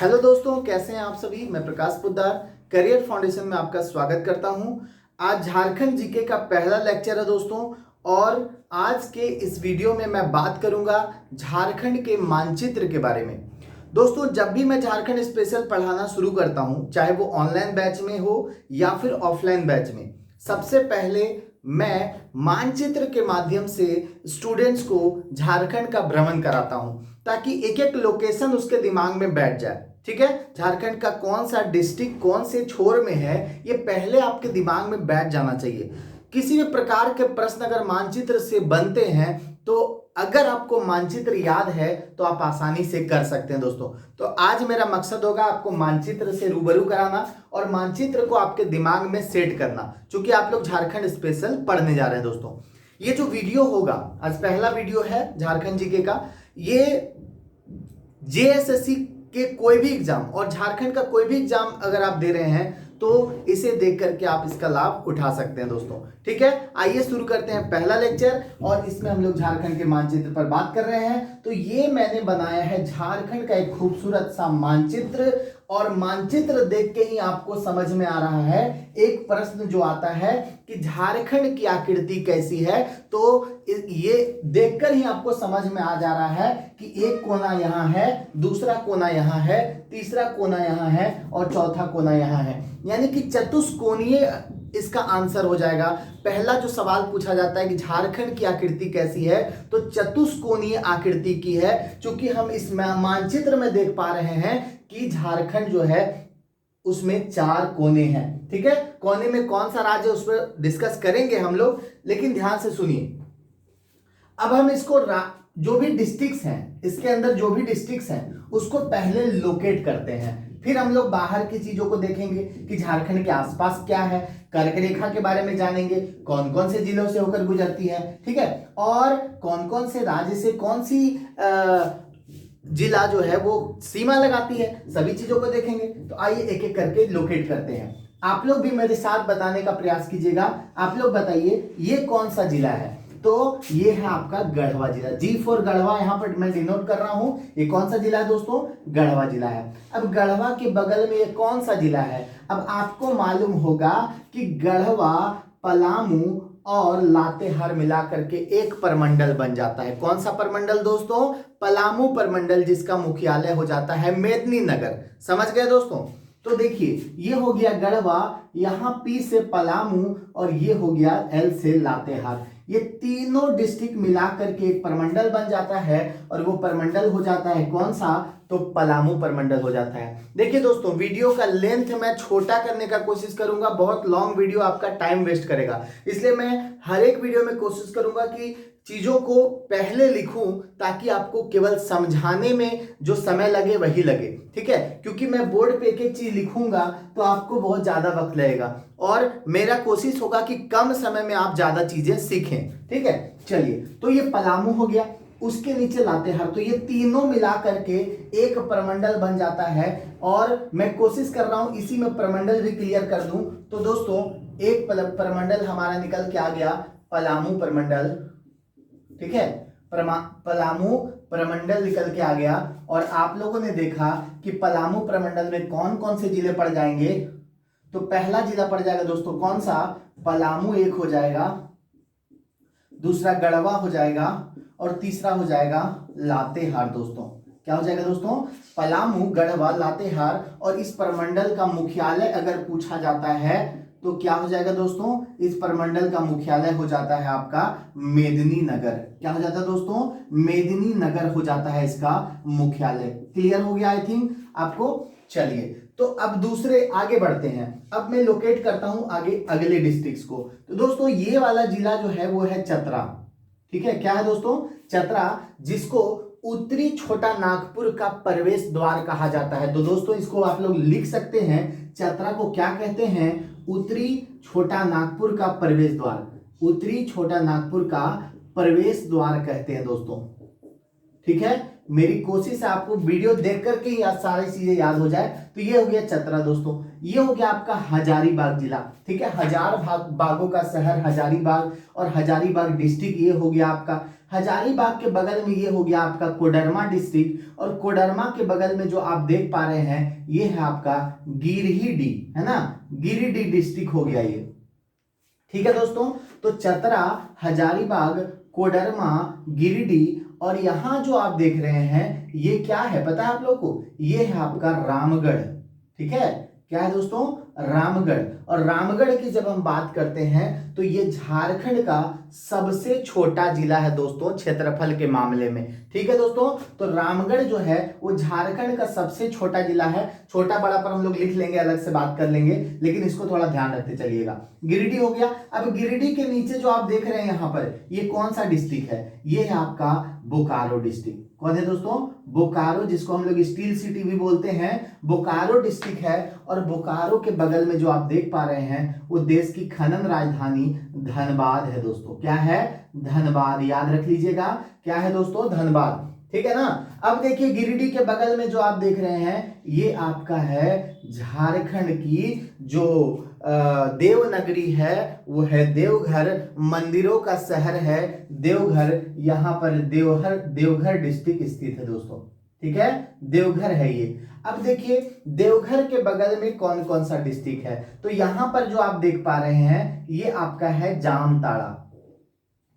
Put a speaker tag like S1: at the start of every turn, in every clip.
S1: Hello दोस्तों, कैसे हैं आप सभी। मैं प्रकाश पोद्दार करियर फाउंडेशन में आपका स्वागत करता हूं। आज झारखंड जीके का पहला लेक्चर है दोस्तों, और आज के इस वीडियो में मैं बात करूंगा झारखंड के मानचित्र के बारे में। दोस्तों, जब भी मैं झारखंड स्पेशल पढ़ाना शुरू करता हूं, चाहे वो ऑनलाइन बैच में हो या फिर ऑफलाइन बैच में, सबसे पहले मैं मानचित्र के माध्यम से स्टूडेंट्स को झारखंड का भ्रमण कराता हूं, ताकि एक एक लोकेशन उसके दिमाग में बैठ जाए। ठीक है, झारखंड का कौन सा डिस्ट्रिक्ट कौन से छोर में है, ये पहले आपके दिमाग में बैठ जाना चाहिए। किसी भी प्रकार के प्रश्न अगर मानचित्र से बनते हैं, तो अगर आपको मानचित्र याद है तो आप आसानी से कर सकते हैं दोस्तों। तो आज मेरा मकसद होगा आपको मानचित्र से रूबरू कराना और मानचित्र को आपके दिमाग में सेट करना, क्योंकि आप लोग झारखंड स्पेशल पढ़ने जा रहे हैं दोस्तों। ये जो वीडियो होगा, आज पहला वीडियो है झारखंड जीके का। ये जेएसएससी के कोई भी एग्जाम और झारखंड का कोई भी एग्जाम अगर आप दे रहे हैं, तो इसे देख करके आप इसका लाभ उठा सकते हैं दोस्तों। ठीक है, आइए शुरू करते हैं पहला लेक्चर, और इसमें हम लोग झारखंड के मानचित्र पर बात कर रहे हैं। तो ये मैंने बनाया है झारखंड का एक खूबसूरत सा मानचित्र, और मानचित्र देख के ही आपको समझ में आ रहा है एक प्रश्न जो आता है कि झारखंड की आकृति कैसी है। तो ये देखकर ही आपको समझ में आ जा रहा है कि एक कोना यहाँ है, दूसरा कोना यहाँ है, तीसरा कोना यहाँ है और चौथा कोना यहाँ है, यानी कि चतुष्कोणीय इसका आंसर हो जाएगा। पहला जो सवाल पूछा जाता है कि झारखंड की आकृति कैसी है, तो चतुष्कोणीय आकृति की है, क्योंकि हम इस मानचित्र में देख पा रहे हैं कि झारखंड जो है उसमें 4 कोने हैं। ठीक है, कोने में कौन सा राज्य उस पर डिस्कस करेंगे हम लोग, लेकिन ध्यान से सुनिए। अब हम इसको जो भी डिस्ट्रिक्ट्स हैं, इसके अंदर जो भी डिस्ट्रिक्ट्स हैं उसको पहले लोकेट करते हैं, फिर हम लोग बाहर की चीजों को देखेंगे कि झारखंड के आसपास क्या है, कर्क रेखा के बारे में जानेंगे, कौन कौन से जिलों से होकर गुजरती है। ठीक है, और कौन कौन से राज्य से कौन सी जिला जो है वो सीमा लगाती है, सभी चीजों को देखेंगे। तो आइए एक एक करके लोकेट करते हैं। आप लोग भी मेरे साथ बताने का प्रयास कीजिएगा। आप लोग बताइए ये कौन सा जिला है। तो ये है आपका गढ़वा जिला, जी फॉर गढ़वा यहाँ पर मैं डिनोट कर रहा हूं। ये कौन सा जिला है दोस्तों? गढ़वा जिला है। अब गढ़वा के बगल में ये कौन सा जिला है? अब आपको मालूम होगा कि गढ़वा, पलामू और लातेहार मिला करके एक परमंडल बन जाता है। कौन सा परमंडल दोस्तों? पलामू परमंडल, जिसका मुख्यालय हो जाता है मेदिनीनगर। समझ गए दोस्तों? तो देखिए, ये हो गया गढ़वा, यहाँ पी से पलामू, और ये हो गया एल से लातेहार। ये तीनों डिस्ट्रिक्ट मिलाकर के एक परमंडल बन जाता है, और वो परमंडल हो जाता है कौन सा? तो पलामू परमंडल हो जाता है। देखिए दोस्तों, वीडियो का लेंथ मैं छोटा करने का कोशिश करूंगा, बहुत लॉन्ग वीडियो आपका टाइम वेस्ट करेगा, इसलिए मैं हर एक वीडियो में कोशिश करूंगा कि चीजों को पहले लिखूं, ताकि आपको केवल समझाने में जो समय लगे वही लगे। ठीक है, क्योंकि मैं बोर्ड पे एक एक चीज लिखूंगा तो आपको बहुत ज्यादा वक्त लगेगा, और मेरा कोशिश होगा कि कम समय में आप ज्यादा चीजें सीखें। ठीक है, चलिए, तो ये पलामू हो गया, उसके नीचे लातेहार, तो ये तीनों मिला करके एक परमंडल बन जाता है। और मैं कोशिश कर रहा हूं इसी में परमंडल भी क्लियर कर दूं। तो दोस्तों, एक परमंडल हमारा निकल के आ गया, पलामू परमंडल। ठीक है, पलामू प्रमंडल निकल के आ गया, और आप लोगों ने देखा कि पलामू प्रमंडल में कौन कौन से जिले पड़ जाएंगे। तो पहला जिला पड़ जाएगा दोस्तों कौन सा? पलामू एक हो जाएगा, दूसरा गढ़वा हो जाएगा, और तीसरा हो जाएगा लातेहार। दोस्तों क्या हो जाएगा दोस्तों? पलामू, गढ़वा, लातेहार। और इस प्रमंडल का मुख्यालय अगर पूछा जाता है तो क्या हो जाएगा दोस्तों? इस प्रमंडल का मुख्यालय हो जाता है आपका मेदिनीनगर। क्या हो जाता है दोस्तों? मेदिनीनगर हो जाता है इसका मुख्यालय। क्लियर हो गया आई थिंक आपको? चलिए, तो अब दूसरे आगे बढ़ते हैं। अब मैं लोकेट करता हूं आगे अगले डिस्ट्रिक्ट्स को। तो दोस्तों, ये वाला जिला जो है वो है चतरा। ठीक है, क्या है दोस्तों? चतरा, जिसको उत्तरी छोटा नागपुर का प्रवेश द्वार कहा जाता है। तो दोस्तों, इसको आप लोग लिख सकते हैं, चतरा को क्या कहते हैं? उत्तरी छोटा नागपुर का प्रवेश द्वार। उत्तरी छोटा नागपुर का प्रवेश द्वार कहते हैं दोस्तों। ठीक है, मेरी कोशिश है आपको वीडियो देख करके ही सारी चीजें याद हो जाए। तो ये हो गया चतरा दोस्तों। ये हो गया आपका हजारीबाग जिला। ठीक है, बागों का शहर हजारीबाग, और हजारीबाग डिस्ट्रिक्ट ये हो गया आपका। हजारीबाग के बगल में ये हो गया आपका कोडरमा डिस्ट्रिक्ट, और कोडरमा के बगल में जो आप देख पा रहे हैं ये है आपका गिरिडीह, है ना, गिरिडीह डिस्ट्रिक्ट हो गया ये। ठीक है दोस्तों, तो चतरा, हजारीबाग, कोडरमा, गिरिडीह, और यहां जो आप देख रहे हैं ये क्या है पता है आप लोग को, ये है आपका रामगढ़। ठीक है, क्या है दोस्तों, रामगढ़। और रामगढ़ की जब हम बात करते हैं तो ये झारखंड का सबसे छोटा जिला है दोस्तों क्षेत्रफल के मामले में। ठीक है दोस्तों, तो रामगढ़ जो है वो झारखंड का सबसे छोटा जिला है। छोटा बड़ा पर हम लोग लिख लेंगे, अलग से बात कर लेंगे, लेकिन इसको थोड़ा ध्यान रखते चलिएगा। गिरिडीह हो गया। अब गिरिडीह के नीचे जो आप देख रहे हैं यहाँ पर, ये कौन सा डिस्ट्रिक्ट है, ये है आपका बोकारो डिस्ट्रिक्ट। कौन है दोस्तों, बोकारो, जिसको हम लोग स्टील सिटी भी बोलते हैं, बोकारो डिस्ट्रिक्ट है। और बोकारो के बगल में जो आप देख पा रहे हैं वो देश की खनन राजधानी धनबाद है दोस्तों। क्या है, धनबाद, याद रख लीजिएगा, क्या है दोस्तों, धनबाद। ठीक है ना। अब देखिए गिरिडीह के बगल में जो आप देख रहे हैं ये आपका है झारखंड की जो देवनगरी है, वो है देवघर, मंदिरों का शहर है देवघर। यहां पर देवघर डिस्ट्रिक्ट स्थित है दोस्तों। ठीक है, देवघर है ये। अब देखिए देवघर के बगल में कौन कौन सा डिस्ट्रिक्ट है, तो यहां पर जो आप देख पा रहे हैं ये आपका है जामताड़ा।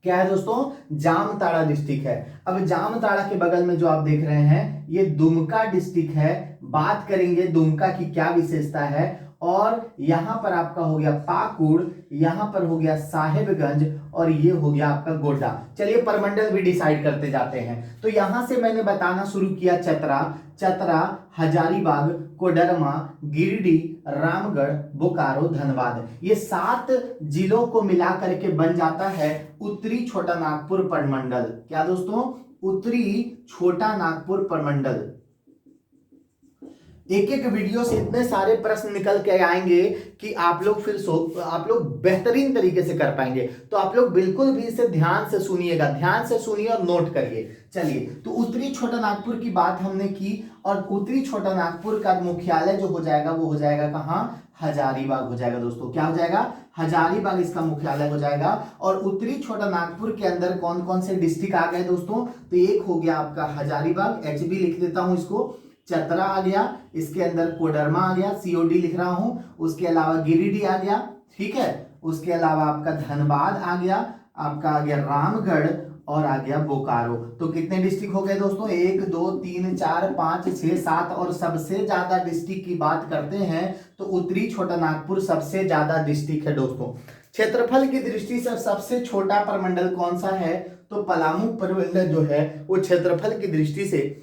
S1: क्या है दोस्तों, जामताड़ा डिस्ट्रिक्ट है। अब जामताड़ा के बगल में जो आप देख रहे हैं ये दुमका डिस्ट्रिक्ट है। बात करेंगे दुमका की क्या विशेषता है। और यहां पर आपका हो गया पाकुड़, यहां पर हो गया साहेबगंज, और ये हो गया आपका गोड्डा। चलिए परमंडल भी डिसाइड करते जाते हैं। तो यहां से मैंने बताना शुरू किया चतरा, हजारीबाग, कोडरमा, गिरिडीह, रामगढ़, बोकारो, धनबाद। ये 7 जिलों को मिला करके बन जाता है उत्तरी छोटा नागपुर प्रमंडल। क्या दोस्तों, उत्तरी छोटा नागपुर प्रमंडल। एक एक वीडियो से इतने सारे प्रश्न निकल के आएंगे कि आप लोग बेहतरीन तरीके से कर पाएंगे। तो आप लोग बिल्कुल भी इसे ध्यान से सुनिएगा, ध्यान से सुनिए और नोट करिए। चलिए, तो उत्तरी छोटा नागपुर की बात हमने की, और उत्तरी छोटा नागपुर का मुख्यालय जो हो जाएगा वो हो जाएगा कहां, हजारीबाग हो जाएगा दोस्तों। क्या हो जाएगा, हजारीबाग इसका मुख्यालय हो जाएगा। और उत्तरी छोटा नागपुर के अंदर कौन कौन से डिस्ट्रिक्ट आ गए दोस्तों, तो एक हो गया आपका हजारीबाग, HB लिख देता हूं इसको, चतरा आ गया, इसके अंदर कोडरमा आ गया, COD लिख रहा हूं, उसके अलावा गिरिडीह आ गया। ठीक है, उसके अलावा आपका धनबाद आ गया, आपका आ गया रामगढ़, और आ गया बोकारो। तो कितने डिस्ट्रिक्ट हो गए दोस्तों, 1 2 3 4 5 6 7। और सबसे ज्यादा डिस्ट्रिक्ट की बात करते हैं तो उत्तरी छोटा नागपुर सबसे ज्यादा डिस्ट्रिक्ट है दोस्तों। क्षेत्रफल की दृष्टि से सबसे छोटा प्रमंडल कौन सा है, तो पलामू प्रमंडल जो है वो क्षेत्रफल की दृष्टि से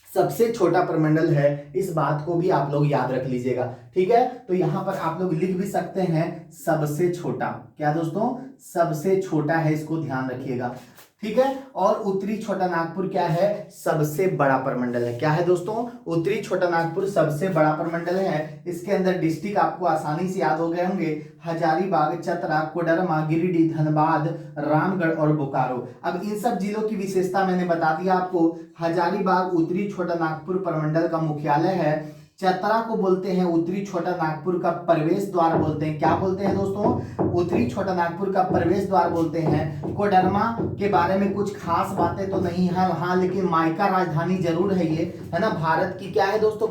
S1: सबसे छोटा प्रमंडल है। इस बात को भी आप लोग याद रख लीजिएगा। ठीक है, तो यहां पर आप लोग लिख भी सकते हैं सबसे छोटा। क्या दोस्तों, सबसे छोटा है, इसको ध्यान रखिएगा। ठीक है, और उत्तरी छोटा नागपुर क्या है, सबसे बड़ा प्रमंडल है। क्या है दोस्तों, उत्तरी छोटा नागपुर सबसे बड़ा प्रमंडल है। इसके अंदर डिस्ट्रिक्ट आपको आसानी से याद हो गए होंगे, हजारीबाग, चतरा, कोडरमा, गिरिडीह, धनबाद, रामगढ़ और बोकारो। अब इन सब जिलों की विशेषता मैंने बता दिया आपको। हजारीबाग उत्तरी छोटा नागपुर प्रमंडल का मुख्यालय है। चतरा को बोलते हैं उत्तरी छोटा नागपुर का प्रवेश द्वार बोलते हैं। क्या बोलते हैं दोस्तों, उत्तरी छोटा नागपुर का प्रवेश द्वार बोलते हैं। कोडरमा के बारे में कुछ खास बातें तो नहीं है हाँ, लेकिन मायका राजधानी जरूर है ये, है ना। भारत की क्या है दोस्तों,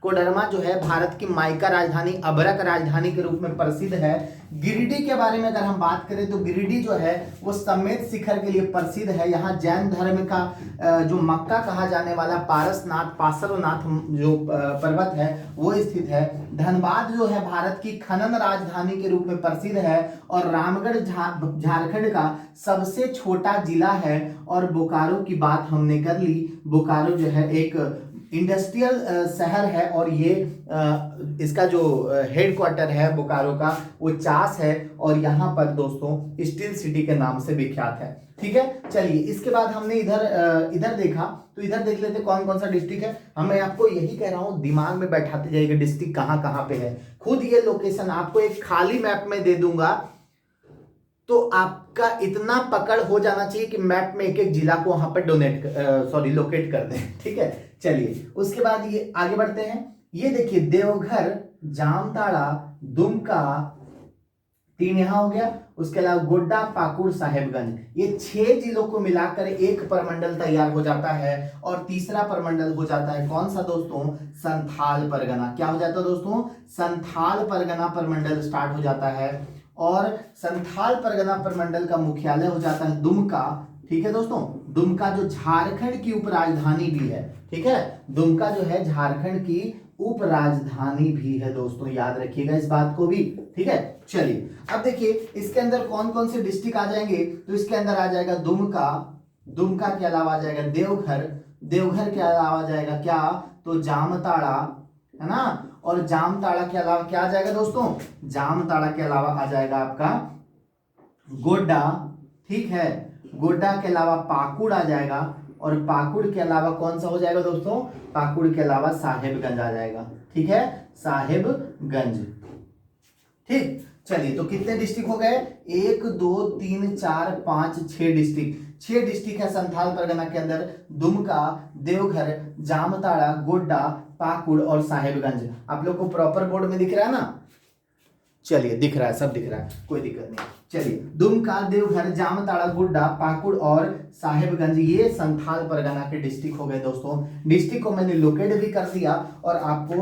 S1: कोडरमा जो है भारत की मायका राजधानी, अभरक राजधानी के रूप में प्रसिद्ध है। गिरिडीह के बारे में अगर हम बात करें तो गिरिडीह जो है वो समेत शिखर के लिए प्रसिद्ध है। यहाँ जैन धर्म का जो मक्का कहा जाने वाला पार्श्वनाथ जो पर्वत है वो स्थित है। धनबाद जो है भारत की खनन राजधानी के रूप में प्रसिद्ध है। और रामगढ़ झारखंड का सबसे छोटा जिला है। और बोकारो की बात हमने कर ली। बोकारो जो है एक इंडस्ट्रियल शहर है, और ये इसका जो हेडक्वार्टर है बोकारो का वो चास है, और यहाँ पर दोस्तों स्टील सिटी के नाम से विख्यात है। ठीक है, चलिए इसके बाद हमने इधर देखा, तो इधर देख लेते कौन कौन सा डिस्ट्रिक्ट है। मैं आपको यही कह रहा हूँ, दिमाग में बैठाते जाइएगा डिस्ट्रिक्ट कहाँ कहाँ पे है। खुद ये लोकेशन आपको एक खाली मैप में दे दूंगा, तो आपका इतना पकड़ हो जाना चाहिए कि मैप में एक एक जिला को वहां पर लोकेट कर दें। ठीक है, चलिए उसके बाद ये आगे बढ़ते हैं। ये देखिए देवघर, जामताड़ा, दुमका, 3 यहां हो गया। उसके अलावा गोड्डा, पाकुड़, साहेबगंज, ये 6 जिलों को मिलाकर एक परमंडल तैयार हो जाता है। और तीसरा परमंडल हो जाता है कौन सा दोस्तों, संथाल परगना। क्या हो जाता है दोस्तों, संथाल परगना परमंडल स्टार्ट हो जाता है। और संथाल परगना परमंडल का मुख्यालय हो जाता है दुमका। ठीक है दोस्तों, दुमका जो झारखंड की उपराजधानी भी है। ठीक है, दुमका जो है झारखंड की उपराजधानी भी है दोस्तों, याद रखिएगा इस बात को भी। ठीक है, चलिए अब देखिए इसके अंदर कौन कौन से डिस्ट्रिक्ट आ जाएंगे। तो इसके अंदर आ जाएगा दुमका, दुमका के अलावा आ जाएगा देवघर, देवघर के अलावा आ जाएगा क्या, तो जामताड़ा, है ना। और जामताड़ा के अलावा क्या आ जाएगा दोस्तों, जामताड़ा के अलावा आ जाएगा आपका गोड्डा। ठीक है, गोड्डा के अलावा पाकुड़ आ जाएगा। और पाकुड़ के अलावा कौन सा हो जाएगा दोस्तों, पाकुड़ के अलावा साहेबगंज आ जाएगा। ठीक है, साहेबगंज। ठीक, चलिए तो कितने डिस्ट्रिक्ट हो गए, 1 2 3 4 5 6 डिस्ट्रिक्ट। 6 डिस्ट्रिक्ट है संथाल परगना के अंदर, दुमका, देवघर, जामताड़ा, गोड्डा, पाकुड़ और साहेबगंज। आप लोग को प्रॉपर बोर्ड में दिख रहा है ना, चलिए दिख रहा है, सब दिख रहा है, कोई दिक्कत नहीं। चलिए दुमका, देवघर, जामताड़ा, गोड्डा, पाकुड़ और साहेबगंज, ये संथाल परगना के डिस्ट्रिक्ट हो गए दोस्तों। डिस्ट्रिक्ट को मैंने लोकेट भी कर दिया और आपको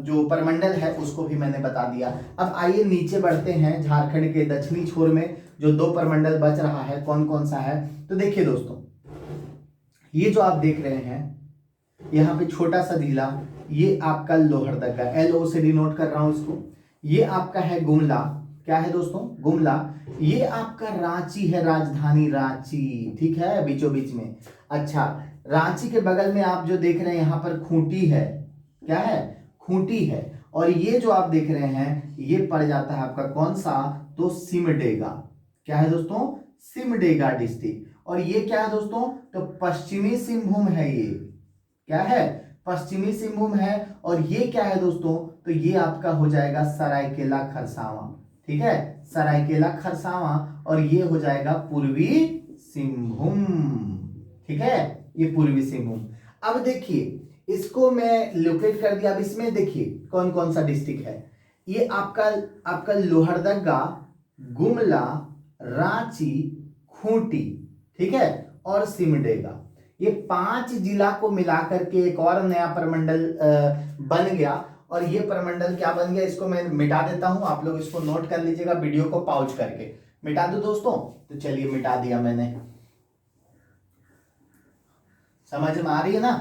S1: जो परमंडल है उसको भी मैंने बता दिया। अब आइए नीचे बढ़ते हैं, झारखंड के दक्षिणी छोर में जो 2 परमंडल बच रहा है कौन कौन सा है। तो देखिए दोस्तों, ये जो आप देख रहे हैं यहाँ पे छोटा सा जिला, ये आपका लोहरदगा, LO से डिनोट कर रहा हूं इसको। ये आपका है गुमला, क्या है दोस्तों, गुमला। ये आपका रांची है, राजधानी रांची। ठीक है, बीचों बीच में। अच्छा, रांची के बगल में आप जो देख रहे हैं यहाँ पर खूंटी है, क्या है, खूंटी है। और ये जो आप देख रहे हैं ये पड़ जाता है आपका कौन सा, तो सिमडेगा। क्या है दोस्तों, सिमडेगा डिस्ट्रिक्ट। और ये क्या है दोस्तों, तो पश्चिमी सिंहभूम है। ये क्या है, पश्चिमी सिंहभूम है। और ये क्या है दोस्तों, तो ये आपका हो जाएगा सरायकेला खरसावां। ठीक है, सरायकेला खरसावां। और ये हो जाएगा पूर्वी सिंहभूम। ठीक है, ये पूर्वी सिंहभूम। अब देखिए इसको मैं लोकेट कर दिया। अब इसमें देखिए कौन कौन सा डिस्ट्रिक्ट है। ये आपका लोहरदगा, गुमला, रांची, खूंटी, ठीक है, और सिमडेगा, ये 5 जिला को मिलाकर के एक और नया परमंडल बन गया। और ये परमंडल क्या बन गया, इसको मैं मिटा देता हूं, आप लोग इसको नोट कर लीजिएगा वीडियो को पॉज करके। मिटा दो दोस्तों, तो चलिए मिटा दिया मैंने। समझ में आ रही है ना।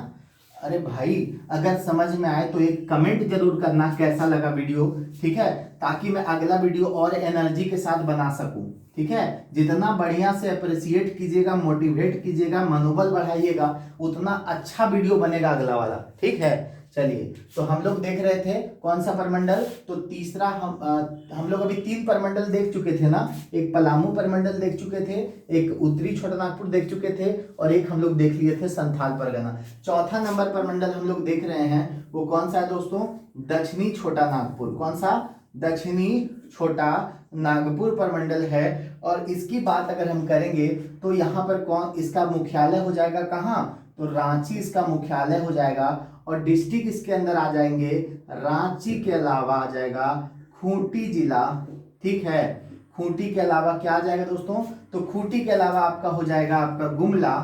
S1: अरे भाई अगर समझ में आए तो एक कमेंट जरूर करना कैसा लगा वीडियो। ठीक है, ताकि मैं अगला वीडियो और एनर्जी के साथ बना सकूं। ठीक है, जितना बढ़िया से अप्रिशिएट कीजिएगा, मोटिवेट कीजिएगा, मनोबल बढ़ाइएगा, उतना अच्छा वीडियो बनेगा अगला वाला। ठीक है, चलिए तो हम लोग देख रहे थे कौन सा परमंडल, तो तीसरा हम लोग अभी 3 परमंडल देख चुके थे ना। एक पलामू परमंडल देख चुके थे, एक उत्तरी छोटानागपुर देख चुके थे, और एक हम लोग देख लिए थे संथाल परगना। चौथा नंबर परमंडल हम लोग देख रहे हैं वो कौन सा है दोस्तों, दक्षिणी छोटानागपुर। कौन सा, दक्षिणी छोटा नागपुर परमंडल है। और इसकी बात अगर हम करेंगे तो यहाँ पर कौन, इसका मुख्यालय हो जाएगा कहाँ, तो रांची इसका मुख्यालय हो जाएगा। और डिस्ट्रिक्ट इसके अंदर आ जाएंगे, रांची के अलावा आ जाएगा खूंटी जिला। ठीक है, खूंटी के अलावा क्या आ जाएगा दोस्तों, तो खूंटी के अलावा आपका हो जाएगा आपका गुमला,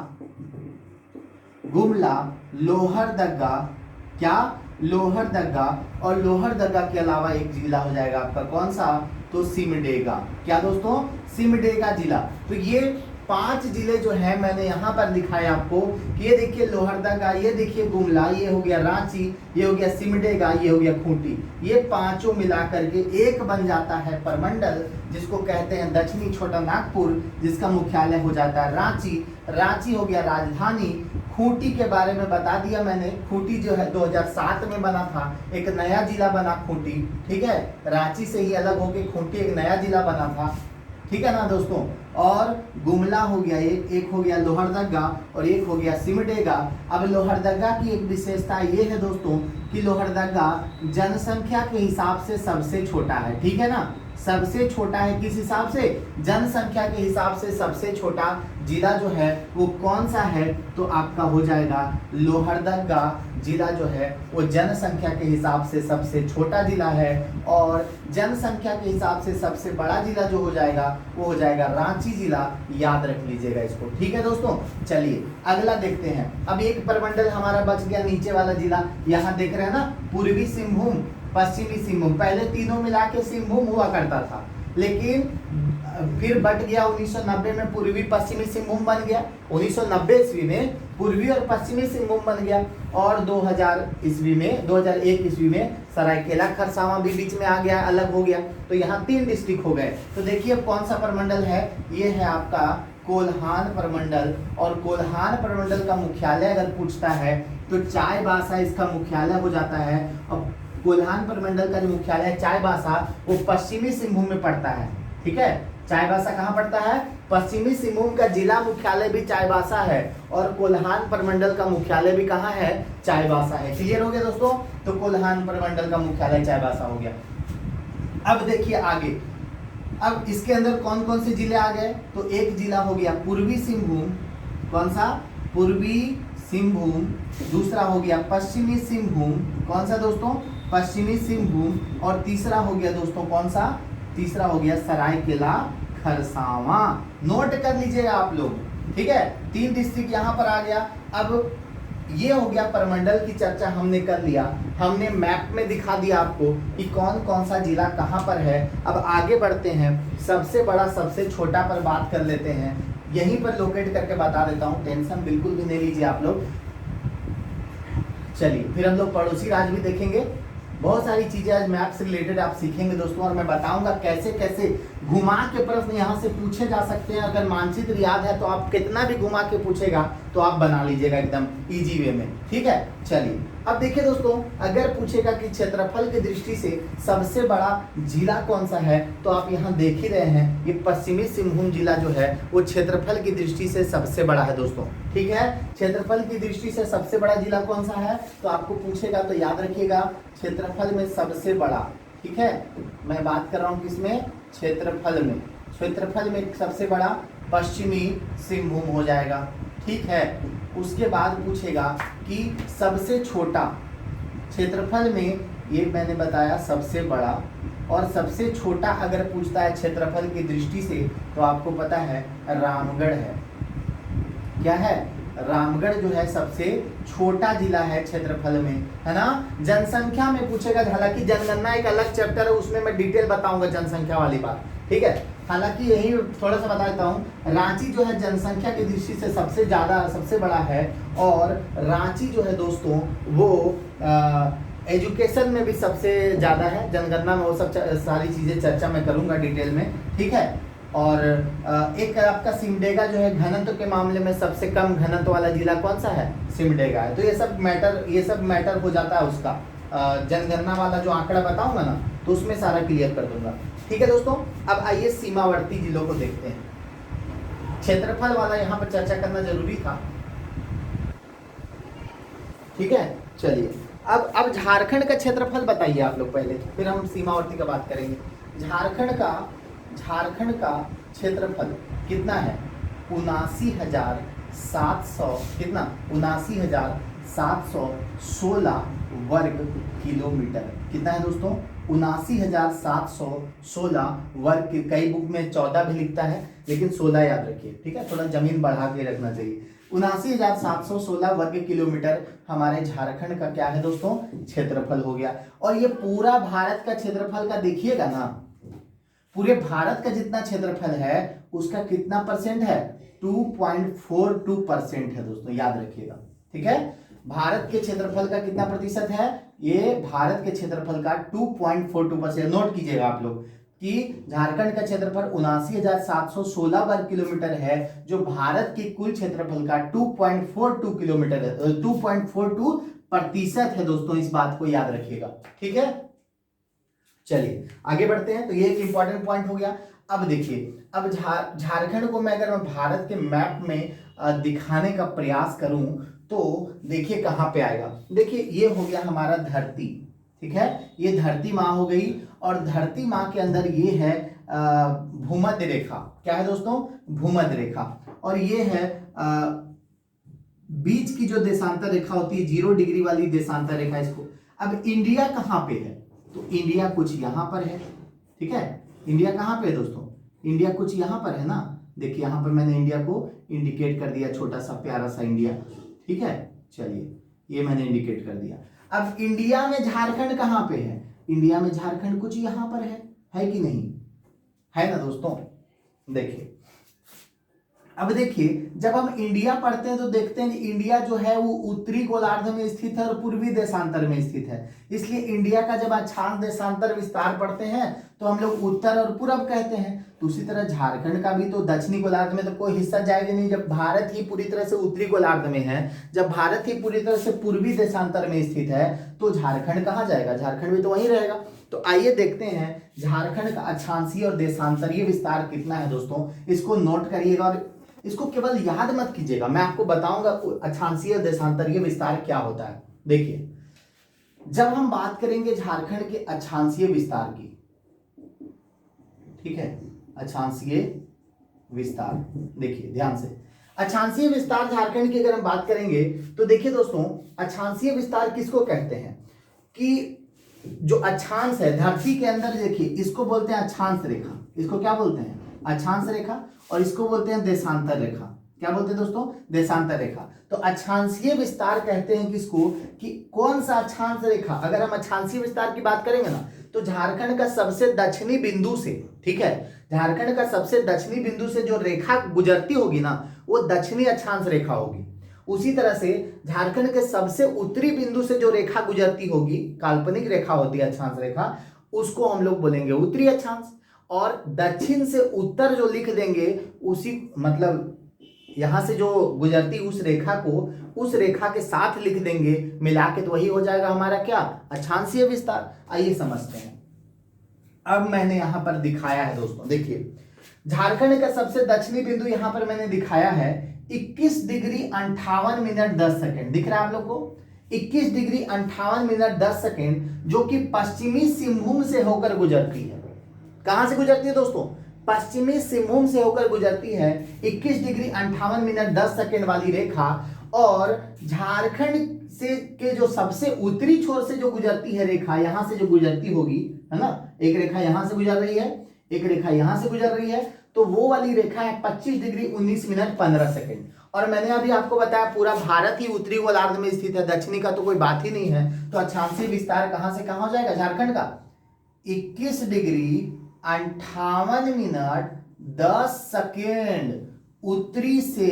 S1: गुमला, लोहरदगा, क्या, लोहरदगा। और लोहरदगा के अलावा एक जिला हो जाएगा आपका कौन सा, तो सिमडेगा। क्या दोस्तों, सिमडेगा जिला। तो ये 5 जिले जो है मैंने यहाँ पर दिखाए आपको। ये देखिए लोहरदगा, ये देखिए गुमला, ये हो गया रांची, ये हो गया सिमडेगा, ये हो गया खूंटी। ये 5 मिला करके एक बन जाता है परमंडल, जिसको कहते हैं दक्षिणी छोटा नागपुर, जिसका मुख्यालय हो जाता है रांची। रांची हो गया राजधानी। खूंटी के बारे में बता दिया मैंने, खूंटी जो है 2007 में बना था, एक नया जिला बना खूंटी। ठीक है, रांची से ही अलग होके खूंटी एक नया जिला बना था। ठीक है ना दोस्तों। और गुमला हो गया एक हो गया लोहरदगा, और एक हो गया सिमडेगा। अब लोहरदगा की एक विशेषता ये है दोस्तों कि लोहरदगा जनसंख्या के हिसाब से सबसे छोटा है। ठीक है ना, सबसे छोटा है किस हिसाब से, जनसंख्या के हिसाब से सबसे छोटा जिला जो है वो कौन सा है, तो आपका हो जाएगा लोहरदगा जिला जो है वो जनसंख्या के हिसाब से सबसे छोटा जिला है, और जनसंख्या के हिसाब से सबसे बड़ा जिला जो हो जाएगा वो हो जाएगा रांची जिला। याद रख लीजिएगा इसको, ठीक है दोस्तों। चलिए अगला देखते हैं। अब एक प्रमंडल हमारा बच गया, नीचे वाला जिला। यहाँ देख रहे हैं ना, पूर्वी सिंहभूम, पश्चिमी सिंहभूम, पहले तीनों मिला के सिंहभूम हुआ करता था, लेकिन फिर बट गया 1990 में, पूर्वी पश्चिमी सिंहभूम बन गया। 1990 ईस्वी में पूर्वी और पश्चिमी सिंहभूम बन गया, और 2001 ईस्वी में सरायकेला खरसावां भी बीच में आ गया, अलग हो गया। तो यहाँ 3 डिस्ट्रिक्ट हो गए। तो देखिए कौन सा प्रमंडल है, ये है आपका कोल्हान प्रमंडल। और कोल्हान प्रमंडल का मुख्यालय अगर पूछता है तो चाईबासा इसका मुख्यालय हो जाता है। अब कोल्हान प्रमंडल का जो मुख्यालय है चाईबासा, वो पश्चिमी सिंहभूम में पड़ता है, ठीक है। चाईबासा कहाँ पड़ता है, पश्चिमी सिंहभूम का जिला मुख्यालय भी चाईबासा है, और कोल्हान प्रमंडल का मुख्यालय भी कहाँ है, चाईबासा है। क्लियर हो गया दोस्तों। तो कोल्हान प्रमंडल का मुख्यालय चाईबासा हो गया। अब देखिए आगे, अब इसके अंदर कौन कौन से जिले आ गए, तो एक जिला हो गया पूर्वी सिंहभूम, कौन सा, पूर्वी सिंहभूम। दूसरा हो गया पश्चिमी सिंहभूम, कौन सा दोस्तों, पश्चिमी सिंहभूम। और तीसरा हो गया दोस्तों कौन सा, तीसरा हो गया सरायकेला खरसावां। नोट कर लीजिएगा आप लोग, ठीक है। 3 डिस्ट्रिक्ट यहाँ पर आ गया। अब ये हो गया प्रमंडल की चर्चा हमने कर लिया, हमने मैप में दिखा दिया आपको कि कौन कौन सा जिला कहाँ पर है। अब आगे बढ़ते हैं, सबसे बड़ा सबसे छोटा पर बात कर लेते हैं। यहीं पर लोकेट करके बता देता हूँ, टेंशन बिल्कुल भी नहीं लीजिए आप लोग। चलिए फिर हम लोग पड़ोसी राज्य भी देखेंगे। बहुत सारी चीजें आज मैप से रिलेटेड आप सीखेंगे दोस्तों, और मैं बताऊंगा कैसे कैसे घुमा के प्रश्न यहाँ से पूछे जा सकते हैं। अगर मानचित्र याद है तो आप कितना भी घुमा के पूछेगा तो आप बना लीजिएगा एकदम इजी वे में, ठीक है। चलिए अब देखिए दोस्तों, अगर पूछेगा कि क्षेत्रफल की दृष्टि से सबसे बड़ा जिला कौन सा है, तो आप यहाँ देख ही रहे हैं, ये पश्चिमी सिंहभूम जिला जो है वो क्षेत्रफल की दृष्टि से सबसे बड़ा है दोस्तों, ठीक है। क्षेत्रफल की दृष्टि से सबसे बड़ा जिला कौन सा है, तो आपको पूछेगा तो याद रखिएगा क्षेत्रफल में सबसे बड़ा, ठीक है। मैं बात कर रहा हूँ किसमें, क्षेत्रफल में। क्षेत्रफल में सबसे बड़ा पश्चिमी सिंहभूम हो जाएगा, ठीक है। उसके बाद पूछेगा कि सबसे छोटा, क्षेत्रफल में ये मैंने बताया सबसे बड़ा, और सबसे छोटा अगर पूछता है क्षेत्रफल की दृष्टि से तो आपको पता है रामगढ़ है। क्या है, रामगढ़ जो है सबसे छोटा जिला है क्षेत्रफल में, है ना। जनसंख्या में पूछेगा, हालांकि जनगणना एक अलग चैप्टर है, उसमें मैं डिटेल बताऊंगा जनसंख्या वाली बात, ठीक है। हालांकि यही थोड़ा सा बता देता हूँ, रांची जो है जनसंख्या की दृष्टि से सबसे ज़्यादा सबसे बड़ा है, और रांची जो है दोस्तों वो एजुकेशन में भी सबसे ज़्यादा है। जनगणना में वो सब सारी चीज़ें चर्चा मैं करूँगा डिटेल में, ठीक है। और एक आपका सिमडेगा जो है घनत्व के मामले में सबसे कम घनत्व वाला जिला कौन सा है, सिमडेगा है। तो ये सब मैटर हो जाता है उसका, जनगणना वाला जो आंकड़ा बताऊंगा ना तो उसमें सारा क्लियर कर दूंगा, ठीक है दोस्तों। अब आइए सीमावर्ती जिलों को देखते हैं। क्षेत्रफल वाला यहाँ पर चर्चा करना जरूरी था, ठीक है। चलिए अब झारखंड का क्षेत्रफल बताइए आप लोग पहले, फिर हम सीमावर्ती का बात करेंगे। झारखंड का क्षेत्रफल कितना है, 79,700 कितना, 79,716 वर्ग किलोमीटर। कितना है दोस्तों, 79,716 वर्ग। कई बुक में 14 भी लिखता है, लेकिन 16 याद रखिए, ठीक है। थोड़ा जमीन बढ़ा के रखना चाहिए। 79,716 वर्ग किलोमीटर हमारे झारखंड का क्या है दोस्तों, क्षेत्रफल हो गया। और ये पूरा भारत का क्षेत्रफल का देखिएगा ना, पूरे भारत का जितना क्षेत्रफल है उसका कितना परसेंट है, 2.42% है दोस्तों, याद रखिएगा, ठीक है। भारत के क्षेत्रफल का कितना प्रतिशत है, ये भारत के क्षेत्रफल का 2.42%। नोट कीजिएगा आप लोग कि झारखंड का क्षेत्रफल 79,716 वर्ग किलोमीटर है, जो भारत के कुल क्षेत्रफल का 2.42 किलोमीटर है, 2.42% है दोस्तों। इस बात को याद रखिएगा, ठीक है। चलिए आगे बढ़ते हैं। तो ये एक इंपॉर्टेंट पॉइंट हो गया। अब देखिए, अब झारखंड को मैं अगर भारत के मैप में दिखाने का प्रयास करूं तो देखिए कहां पे आएगा। देखिए ये हो गया हमारा धरती, ठीक है। ये धरती माँ हो गई, और धरती माँ के अंदर ये है भूमध्य रेखा। क्या है दोस्तों? भूमध्य रेखा। और ये है बीच की जो देशांतर रेखा होती है 0 डिग्री वाली देशांतर रेखा इसको। अब इंडिया कहाँ पे है? तो इंडिया कुछ यहां पर है, ठीक है। इंडिया कहाँ पे है दोस्तों? इंडिया कुछ यहां पर है ना। देखिए यहां पर मैंने इंडिया को इंडिकेट कर दिया, छोटा सा प्यारा सा इंडिया, ठीक है। चलिए ये मैंने इंडिकेट कर दिया। अब इंडिया में झारखंड कहाँ पे है? इंडिया में झारखंड कुछ यहां पर है कि नहीं? है ना दोस्तों। देखिए अब देखिए जब हम इंडिया पढ़ते हैं तो देखते हैं कि इंडिया जो है वो उत्तरी गोलार्ध में स्थित है और पूर्वी देशांतर में स्थित है। इसलिए इंडिया का जब अक्षांश देशांतर विस्तार पढ़ते हैं तो हम लोग उत्तर और पूरब कहते हैं। तो उसी तरह झारखंड का भी तो दक्षिणी गोलार्ध में तो कोई हिस्सा जाएगा नहीं, जब भारत ही पूरी तरह से उत्तरी गोलार्ध में है, जब भारत ही पूरी तरह से पूर्वी देशांतर में स्थित है, तो झारखंड कहाँ जाएगा? झारखंड भी तो वहीं रहेगा। तो आइए देखते हैं झारखंड का अक्षांशीय और देशांतरीय विस्तार कितना है दोस्तों। इसको नोट करिएगा और इसको केवल याद मत कीजिएगा, मैं आपको बताऊंगा अक्षांशीय देशांतरीय विस्तार क्या होता है। देखिए जब हम बात करेंगे झारखंड के अक्षांशीय विस्तार की, ठीक है, अक्षांशीय विस्तार, देखिए ध्यान से, अक्षांशीय विस्तार झारखंड की अगर हम बात करेंगे तो देखिए दोस्तों अक्षांशीय विस्तार किसको कहते हैं? कि जो अक्षांश है धरती के अंदर, देखिए इसको बोलते हैं अक्षांश रेखा। इसको क्या बोलते हैं? अक्षांश रेखा। और इसको बोलते हैं देशांतर रेखा। क्या बोलते हैं दोस्तों? देशांतर रेखा। तो अक्षांशीय विस्तार कहते हैं किसको? कि कौन सा अक्षांश रेखा, अगर हम अक्षांशीय विस्तार की बात करेंगे ना तो झारखंड का सबसे दक्षिणी बिंदु से, ठीक है, झारखंड का सबसे दक्षिणी बिंदु से जो रेखा गुजरती होगी ना वो दक्षिणी अक्षांश रेखा होगी। उसी तरह से झारखंड के सबसे उत्तरी बिंदु से जो रेखा गुजरती होगी, काल्पनिक रेखा होती है अक्षांश रेखा, उसको हम लोग बोलेंगे उत्तरी अक्षांश। और दक्षिण से उत्तर जो लिख देंगे उसी, मतलब यहां से जो गुजरती उस रेखा को उस रेखा के साथ लिख देंगे मिला के, तो वही हो जाएगा हमारा क्या? अक्षांशीय विस्तार। आइए समझते हैं। अब मैंने यहां पर दिखाया है दोस्तों, देखिए झारखंड का सबसे दक्षिणी बिंदु यहां पर मैंने दिखाया है 21 डिग्री 58 मिनट 10 सेकेंड। दिख रहा है आप लोग को? 21 डिग्री 58 मिनट 10 सेकेंड, जो कि पश्चिमी सिंहभूम से होकर गुजरती है। कहां से गुजरती है दोस्तों? पश्चिमी सिंहभूम से होकर गुजरती है 21 डिग्री 58 मिनट 10 सेकेंड वाली रेखा। और झारखंड से के जो सबसे उत्तरी छोर से जो गुजरती है रेखा, यहां से जो गुजरती होगी, है ना, एक रेखा यहां से गुजर रही है, एक रेखा यहां से गुजर रही है, तो वो वाली रेखा है 25 डिग्री 19 मिनट 15 सेकेंड। और मैंने अभी आपको बताया पूरा भारत ही उत्तरी गोलार्ध में स्थित है, दक्षिणी का तो कोई बात ही नहीं है। तो अक्षांशीय विस्तार कहां से कहां हो जाएगा? झारखंड का 21 डिग्री 58 मिनट 10 सेकेंड उत्तरी से,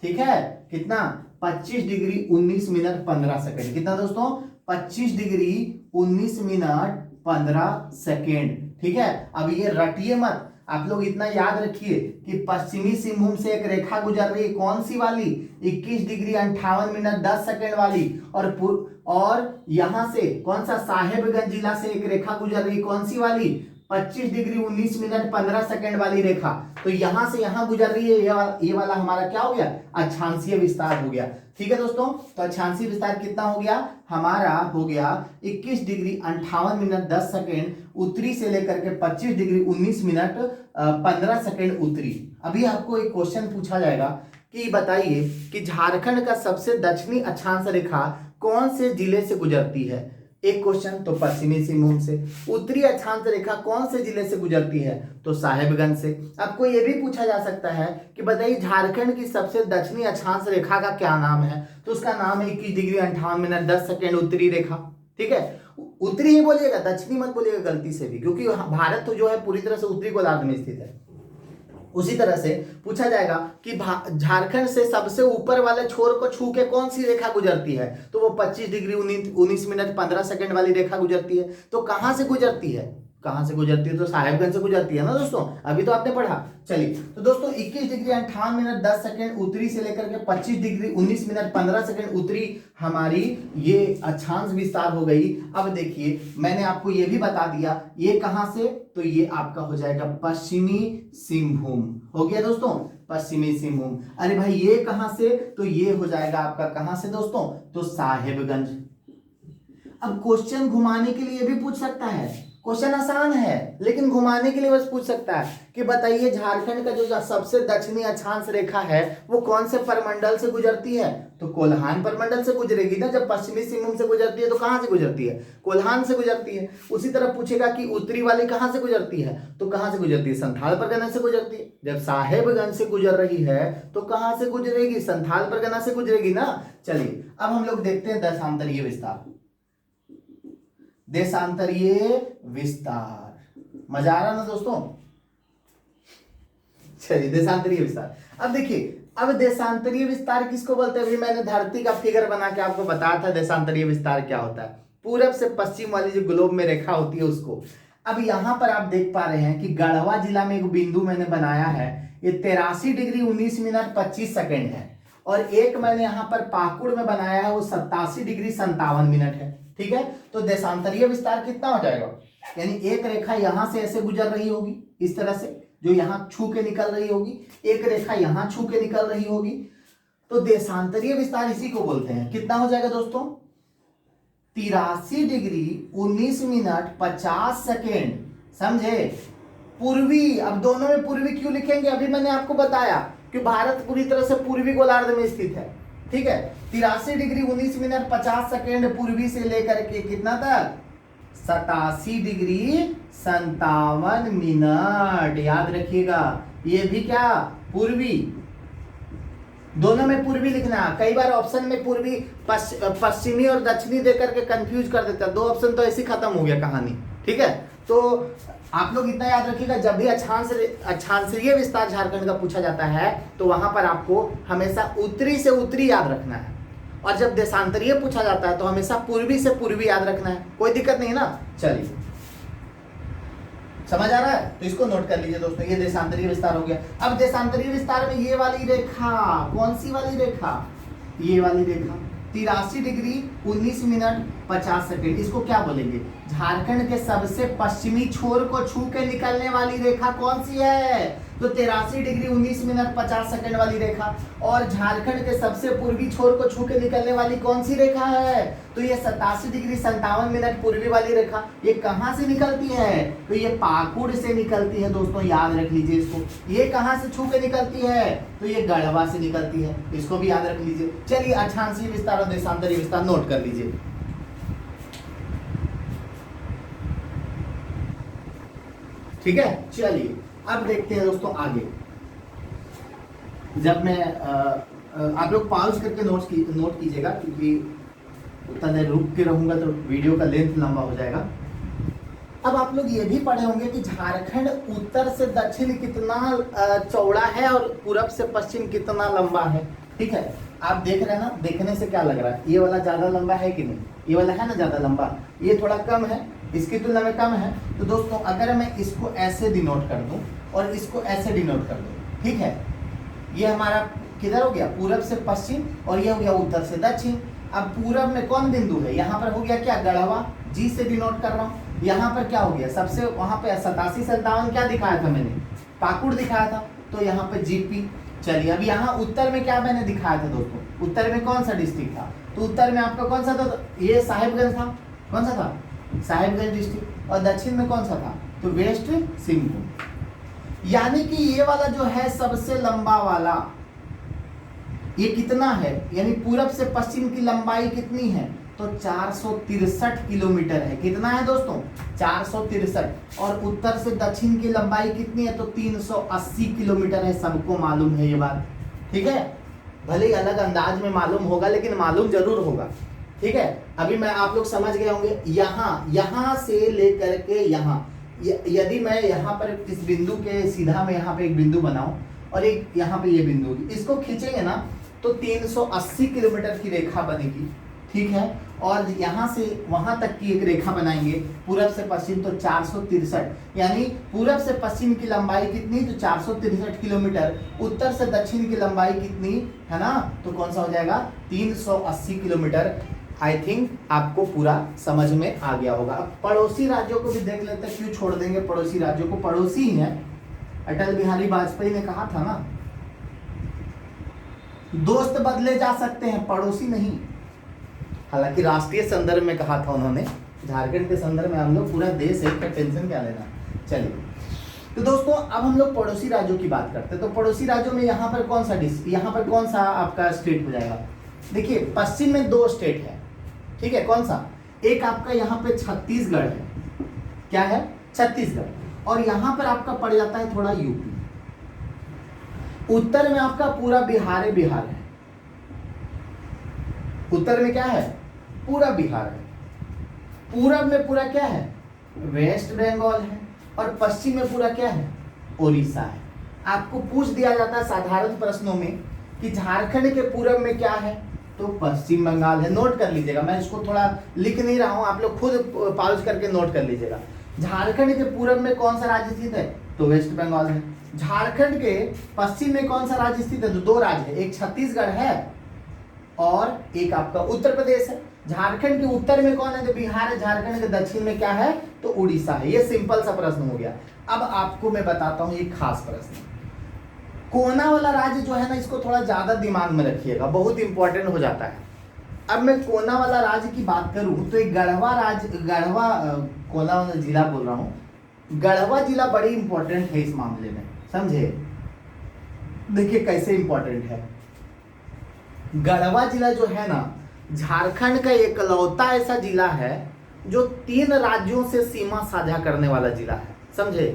S1: ठीक है, कितना? 25 डिग्री 19 मिनट 15 सेकेंड। कितना दोस्तों? 25 डिग्री 19 मिनट 15 सेकेंड, ठीक है। अब ये रटिए मत, आप लोग इतना याद रखिए कि पश्चिमी सिंहभूम से एक रेखा गुजर रही है, कौन सी वाली? 21 डिग्री 58 मिनट 10 सेकेंड वाली। और यहां से कौन सा? साहेबगंज जिला से एक रेखा गुजर रही है, कौन सी वाली? 25 डिग्री 19 मिनट 15 सेकेंड वाली रेखा। तो यहां से यहां गुजर रही है, ये वाला हमारा क्या हो गया? अक्षांशीय विस्तार हो गया, ठीक है दोस्तों। तो अक्षांशीय विस्तार कितना हो गया? हमारा हो गया 21 डिग्री 58 मिनट 10 सेकेंड उत्तरी से लेकर के 25 डिग्री 19 मिनट 15 सेकेंड उत्तरी। अभी आपको एक क्वेश्चन पूछा जाएगा कि बताइए कि झारखंड का सबसे दक्षिणी अक्षांश रेखा कौन से जिले से गुजरती है? एक क्वेश्चन तो पश्चिमी सिंहभूम से। उत्तरी अक्षांश रेखा कौन से जिले से गुजरती है? तो साहेबगंज से। आपको यह भी पूछा जा सकता है कि बताइए झारखंड की सबसे दक्षिणी अक्षांश रेखा का क्या नाम है? तो उसका नाम है 21 डिग्री 58 मिनट 10 सेकेंड उत्तरी रेखा, ठीक है। उत्तरी ही बोलिएगा, दक्षिणी मत बोलिएगा गलती से भी, क्योंकि भारत तो जो है पूरी तरह से उत्तरी गोलार्ध में स्थित है। उसी तरह से पूछा जाएगा कि झारखंड से सबसे ऊपर वाले छोर को छू के कौन सी रेखा गुजरती है? तो वो 25 डिग्री 19 मिनट 15 सेकेंड वाली रेखा गुजरती है। तो कहां से गुजरती है? कहां से गुजरती है? तो साहेबगंज से गुजरती है ना दोस्तों, अभी तो आपने पढ़ा। चलिए तो दोस्तों 21 डिग्री 58 मिनट 10 सेकेंड उत्तरी से लेकर के 25 डिग्री 19 मिनट 15 सेकेंड उत्तरी हमारी ये अक्षांश विस्तार हो गई। अब देखिए मैंने आपको ये भी बता दिया, ये कहां से? तो ये आपका हो जाएगा पश्चिमी सिंहभूम। हो गया दोस्तों, पश्चिमी सिंहभूम। अरे भाई ये कहां से? तो ये हो जाएगा आपका कहां से दोस्तों? तो साहेबगंज। अब क्वेश्चन घुमाने के लिए भी पूछ सकता है, क्वेश्चन आसान है लेकिन घुमाने के लिए बस पूछ सकता है कि बताइए झारखंड का जो सबसे दक्षिणी अक्षांश रेखा है वो कौन से परमंडल से गुजरती है? तो कोल्हान परमंडल से गुजरेगी ना। जब पश्चिमी सिंहभूम से गुजरती है तो कहां से गुजरती है? कोल्हान से गुजरती है। उसी तरह पूछेगा कि उत्तरी वाली कहां से गुजरती है, तो कहां से गुजरती है? संथाल परगना से गुजरती है। जब साहेबगंज से गुजर रही है तो कहां से गुजरेगी? संथाल परगना से गुजरेगी ना। चलिए अब हम लोग देखते हैं देशांतरीय विस्तार। देशांतरीय विस्तार मजा आ रहा ना दोस्तों? चलिए देशांतरीय विस्तार। अब देखिए, अब देशांतरीय विस्तार किसको बोलते हैं? अभी मैंने धरती का फिगर बना के आपको बताया था देशांतरीय विस्तार क्या होता है। पूरब से पश्चिम वाली जो ग्लोब में रेखा होती है उसको। अब यहां पर आप देख पा रहे हैं कि गढ़वा जिला में एक बिंदु मैंने बनाया है, ये 83 डिग्री 19 मिनट 25 सेकेंड है। और एक मैंने यहां पर पाकुड़ में बनाया है, वो 87 डिग्री 57 मिनट है। ठीक है, तो देशांतरीय विस्तार कितना हो जाएगा? यानी एक रेखा यहां से ऐसे गुजर रही होगी इस तरह से, जो यहां छू के निकल रही होगी, एक रेखा यहां छू के निकल रही होगी, तो देशांतरीय विस्तार इसी को बोलते हैं। कितना हो जाएगा दोस्तों? 83 डिग्री 19 मिनट 50 सेकेंड। समझे? पूर्वी, अब दोनों में पूर्वी क्यों लिखेंगे? अभी मैंने आपको बताया कि भारत पूरी तरह से पूर्वी गोलार्ध में स्थित है। ठीक है, 83 डिग्री 19 मिनट 50 सेकेंड पूर्वी से लेकर के कितना तक? 87 डिग्री 57 मिनट। याद रखिएगा, ये भी क्या? पूर्वी। दोनों में पूर्वी लिखना। कई बार ऑप्शन में पूर्वी पश्चिमी और दक्षिणी देकर के कंफ्यूज कर देता है। 2 ऑप्शन तो ऐसे खत्म हो गया कहानी। ठीक है, तो आप लोग इतना याद रखिएगा, जब भी अक्षांशीय विस्तार झारखंड का पूछा जाता है तो वहां पर आपको हमेशा उत्तरी से उत्तरी याद रखना है, और जब देशांतरीय पूछा जाता है तो हमेशा पूर्वी से पूर्वी याद रखना है। कोई दिक्कत नहीं ना? चलिए, समझ आ रहा है? तो इसको नोट कर लीजिए दोस्तों, ये देशांतरीय विस्तार हो गया। अब देशांतरीय विस्तार में ये वाली रेखा, कौन सी वाली रेखा? ये वाली रेखा 83 डिग्री 19 मिनट 50 सेकेंड। इसको क्या बोलेंगे? झारखंड के सबसे पश्चिमी छोर को छू के निकलने वाली रेखा कौन सी है? तो 83 डिग्री 19 मिनट 50 सेकेंड वाली रेखा। और झारखंड के सबसे पूर्वी छोर को छू के निकलने वाली कौन सी रेखा है? तो ये 87 डिग्री 57 मिनट पूर्वी वाली रेखा। ये कहां से निकलती है? तो ये पाकुड़ से निकलती है दोस्तों, याद रख लीजिए इसको। ये कहां से छू के निकलती है? तो ये गढ़वा से निकलती है, इसको भी याद रख लीजिए। चलिए, अक्षांशीय विस्तार और देशांतरीय विस्तार नोट कर लीजिए। ठीक है, चलिए अब देखते हैं दोस्तों आगे। जब मैं आप लोग पॉज करके नोट कीजिएगा, क्योंकि उतना देर रुक के रहूंगा तो वीडियो का लेंथ लंबा हो जाएगा। अब आप लोग ये भी पढ़े होंगे कि झारखंड उत्तर से दक्षिण कितना चौड़ा है और पूरब से पश्चिम कितना लंबा है। ठीक है, आप देख रहे हैं ना? देखने से क्या लग रहा है? ये वाला ज्यादा लंबा है कि नहीं? ये वाला है ना ज्यादा लंबा, ये थोड़ा कम है, इसकी तुलना में कम है। तो दोस्तों अगर मैं इसको ऐसे डिनोट कर दूं और इसको ऐसे डिनोट कर दूं, ठीक है, ये हमारा किधर हो गया? पूरब से पश्चिम, और ये हो गया उत्तर से दक्षिण। अब पूरब में कौन बिंदु है? यहाँ पर हो गया क्या? गढ़वा। जी से डिनोट कर रहा हूँ। यहाँ पर क्या हो गया? सबसे वहां पे 87 57 क्या दिखाया था मैंने? पाकुड़ दिखाया था, तो यहाँ पे जीपी। चलिए, अब यहाँ उत्तर में क्या मैंने दिखाया था दोस्तों? उत्तर में कौन सा डिस्ट्रिक्ट था? तो उत्तर में आपका कौन सा था? ये साहेबगंज था। कौन सा था? साहेबगंज डिस्ट्रिक्ट। और दक्षिण में कौन सा था? तो वेस्ट सिंहभूम। यानी कि ये वाला जो है सबसे लंबा वाला, ये कितना है? यानी पूरब से पश्चिम की लंबाई कितनी है? तो 463 किलोमीटर है। कितना है दोस्तों? 463। और उत्तर से दक्षिण की लंबाई कितनी है? तो 380 किलोमीटर है। सबको मालूम है ये बात। ठीक है, भले ही अलग अंदाज में मालूम होगा लेकिन मालूम जरूर होगा। ठीक है, अभी मैं आप लोग समझ गए होंगे। यहाँ से लेकर के यहाँ, यदि मैं यहाँ पर इस बिंदु के सीधा में यहाँ पे एक बिंदु बनाऊं और एक यहाँ पे ये बिंदु, इसको खींचेंगे ना तो 380 किलोमीटर की रेखा बनेगी। ठीक है, और यहाँ से वहां तक की एक रेखा बनाएंगे पूरब से पश्चिम, तो 463। यानी पूरब से पश्चिम की लंबाई कितनी? तो 463 किलोमीटर। उत्तर से दक्षिण की लंबाई कितनी है ना? तो कौन सा हो जाएगा? 380 किलोमीटर। आई थिंक आपको पूरा समझ में आ गया होगा। अब पड़ोसी राज्यों को भी देख लेते हैं, क्यों छोड़ देंगे पड़ोसी राज्यों को? पड़ोसी ही है। अटल बिहारी वाजपेयी ने कहा था ना, दोस्त बदले जा सकते हैं, पड़ोसी नहीं। हालांकि राष्ट्रीय संदर्भ में कहा था उन्होंने, झारखंड के संदर्भ में हम लोग पूरा देश है, क्या टेंशन क्या लेना। चलिए तो दोस्तों अब हम लोग पड़ोसी राज्यों की बात करते हैं। तो पड़ोसी राज्यों में यहाँ पर कौन सा यहाँ पर कौन सा आपका स्टेट हो जाएगा। देखिए पश्चिम में 2 स्टेट है, ठीक है, कौन सा, एक आपका यहाँ पे छत्तीसगढ़ है, क्या है, छत्तीसगढ़, और यहाँ पर आपका पड़ जाता है थोड़ा यूपी। उत्तर में आपका पूरा बिहार है, बिहार है, उत्तर में क्या है, पूरा बिहार है। पूरब में पूरा क्या है, वेस्ट बंगाल है, और पश्चिम में पूरा क्या है, उड़ीसा है। आपको पूछ दिया जाता है साधारण प्रश्नों में कि झारखंड के पूरब में क्या है, तो पश्चिम बंगाल है। नोट कर लीजिएगा, मैं इसको थोड़ा लिख नहीं रहा हूं, आप लोग खुद पॉज करके नोट कर लीजिएगा। झारखंड के पूरब में कौन सा राज्य स्थित है, तो वेस्ट बंगाल है। झारखंड के पश्चिम में कौन सा राज्य स्थित है, तो 2 राज्य है, एक छत्तीसगढ़ है और एक आपका उत्तर प्रदेश है। झारखंड के उत्तर में कौन है, तो बिहार है। झारखंड के दक्षिण में क्या है, तो उड़ीसा है। ये सिंपल सा प्रश्न हो गया। अब आपको मैं बताता हूं एक खास प्रश्न। कोना वाला राज्य जो है ना, इसको थोड़ा ज्यादा दिमाग में रखिएगा, बहुत इंपॉर्टेंट हो जाता है। अब मैं कोना वाला राज्य की बात करूं तो एक गढ़वा राज्य, कोना वाला जिला बोल रहा हूं, गढ़वा जिला बड़ी इंपॉर्टेंट है इस मामले में, समझे। देखिए कैसे इंपॉर्टेंट है। गढ़वा जिला जो है ना, झारखंड का एकलौता ऐसा जिला है जो 3 राज्यों से सीमा साझा करने वाला जिला है, समझे।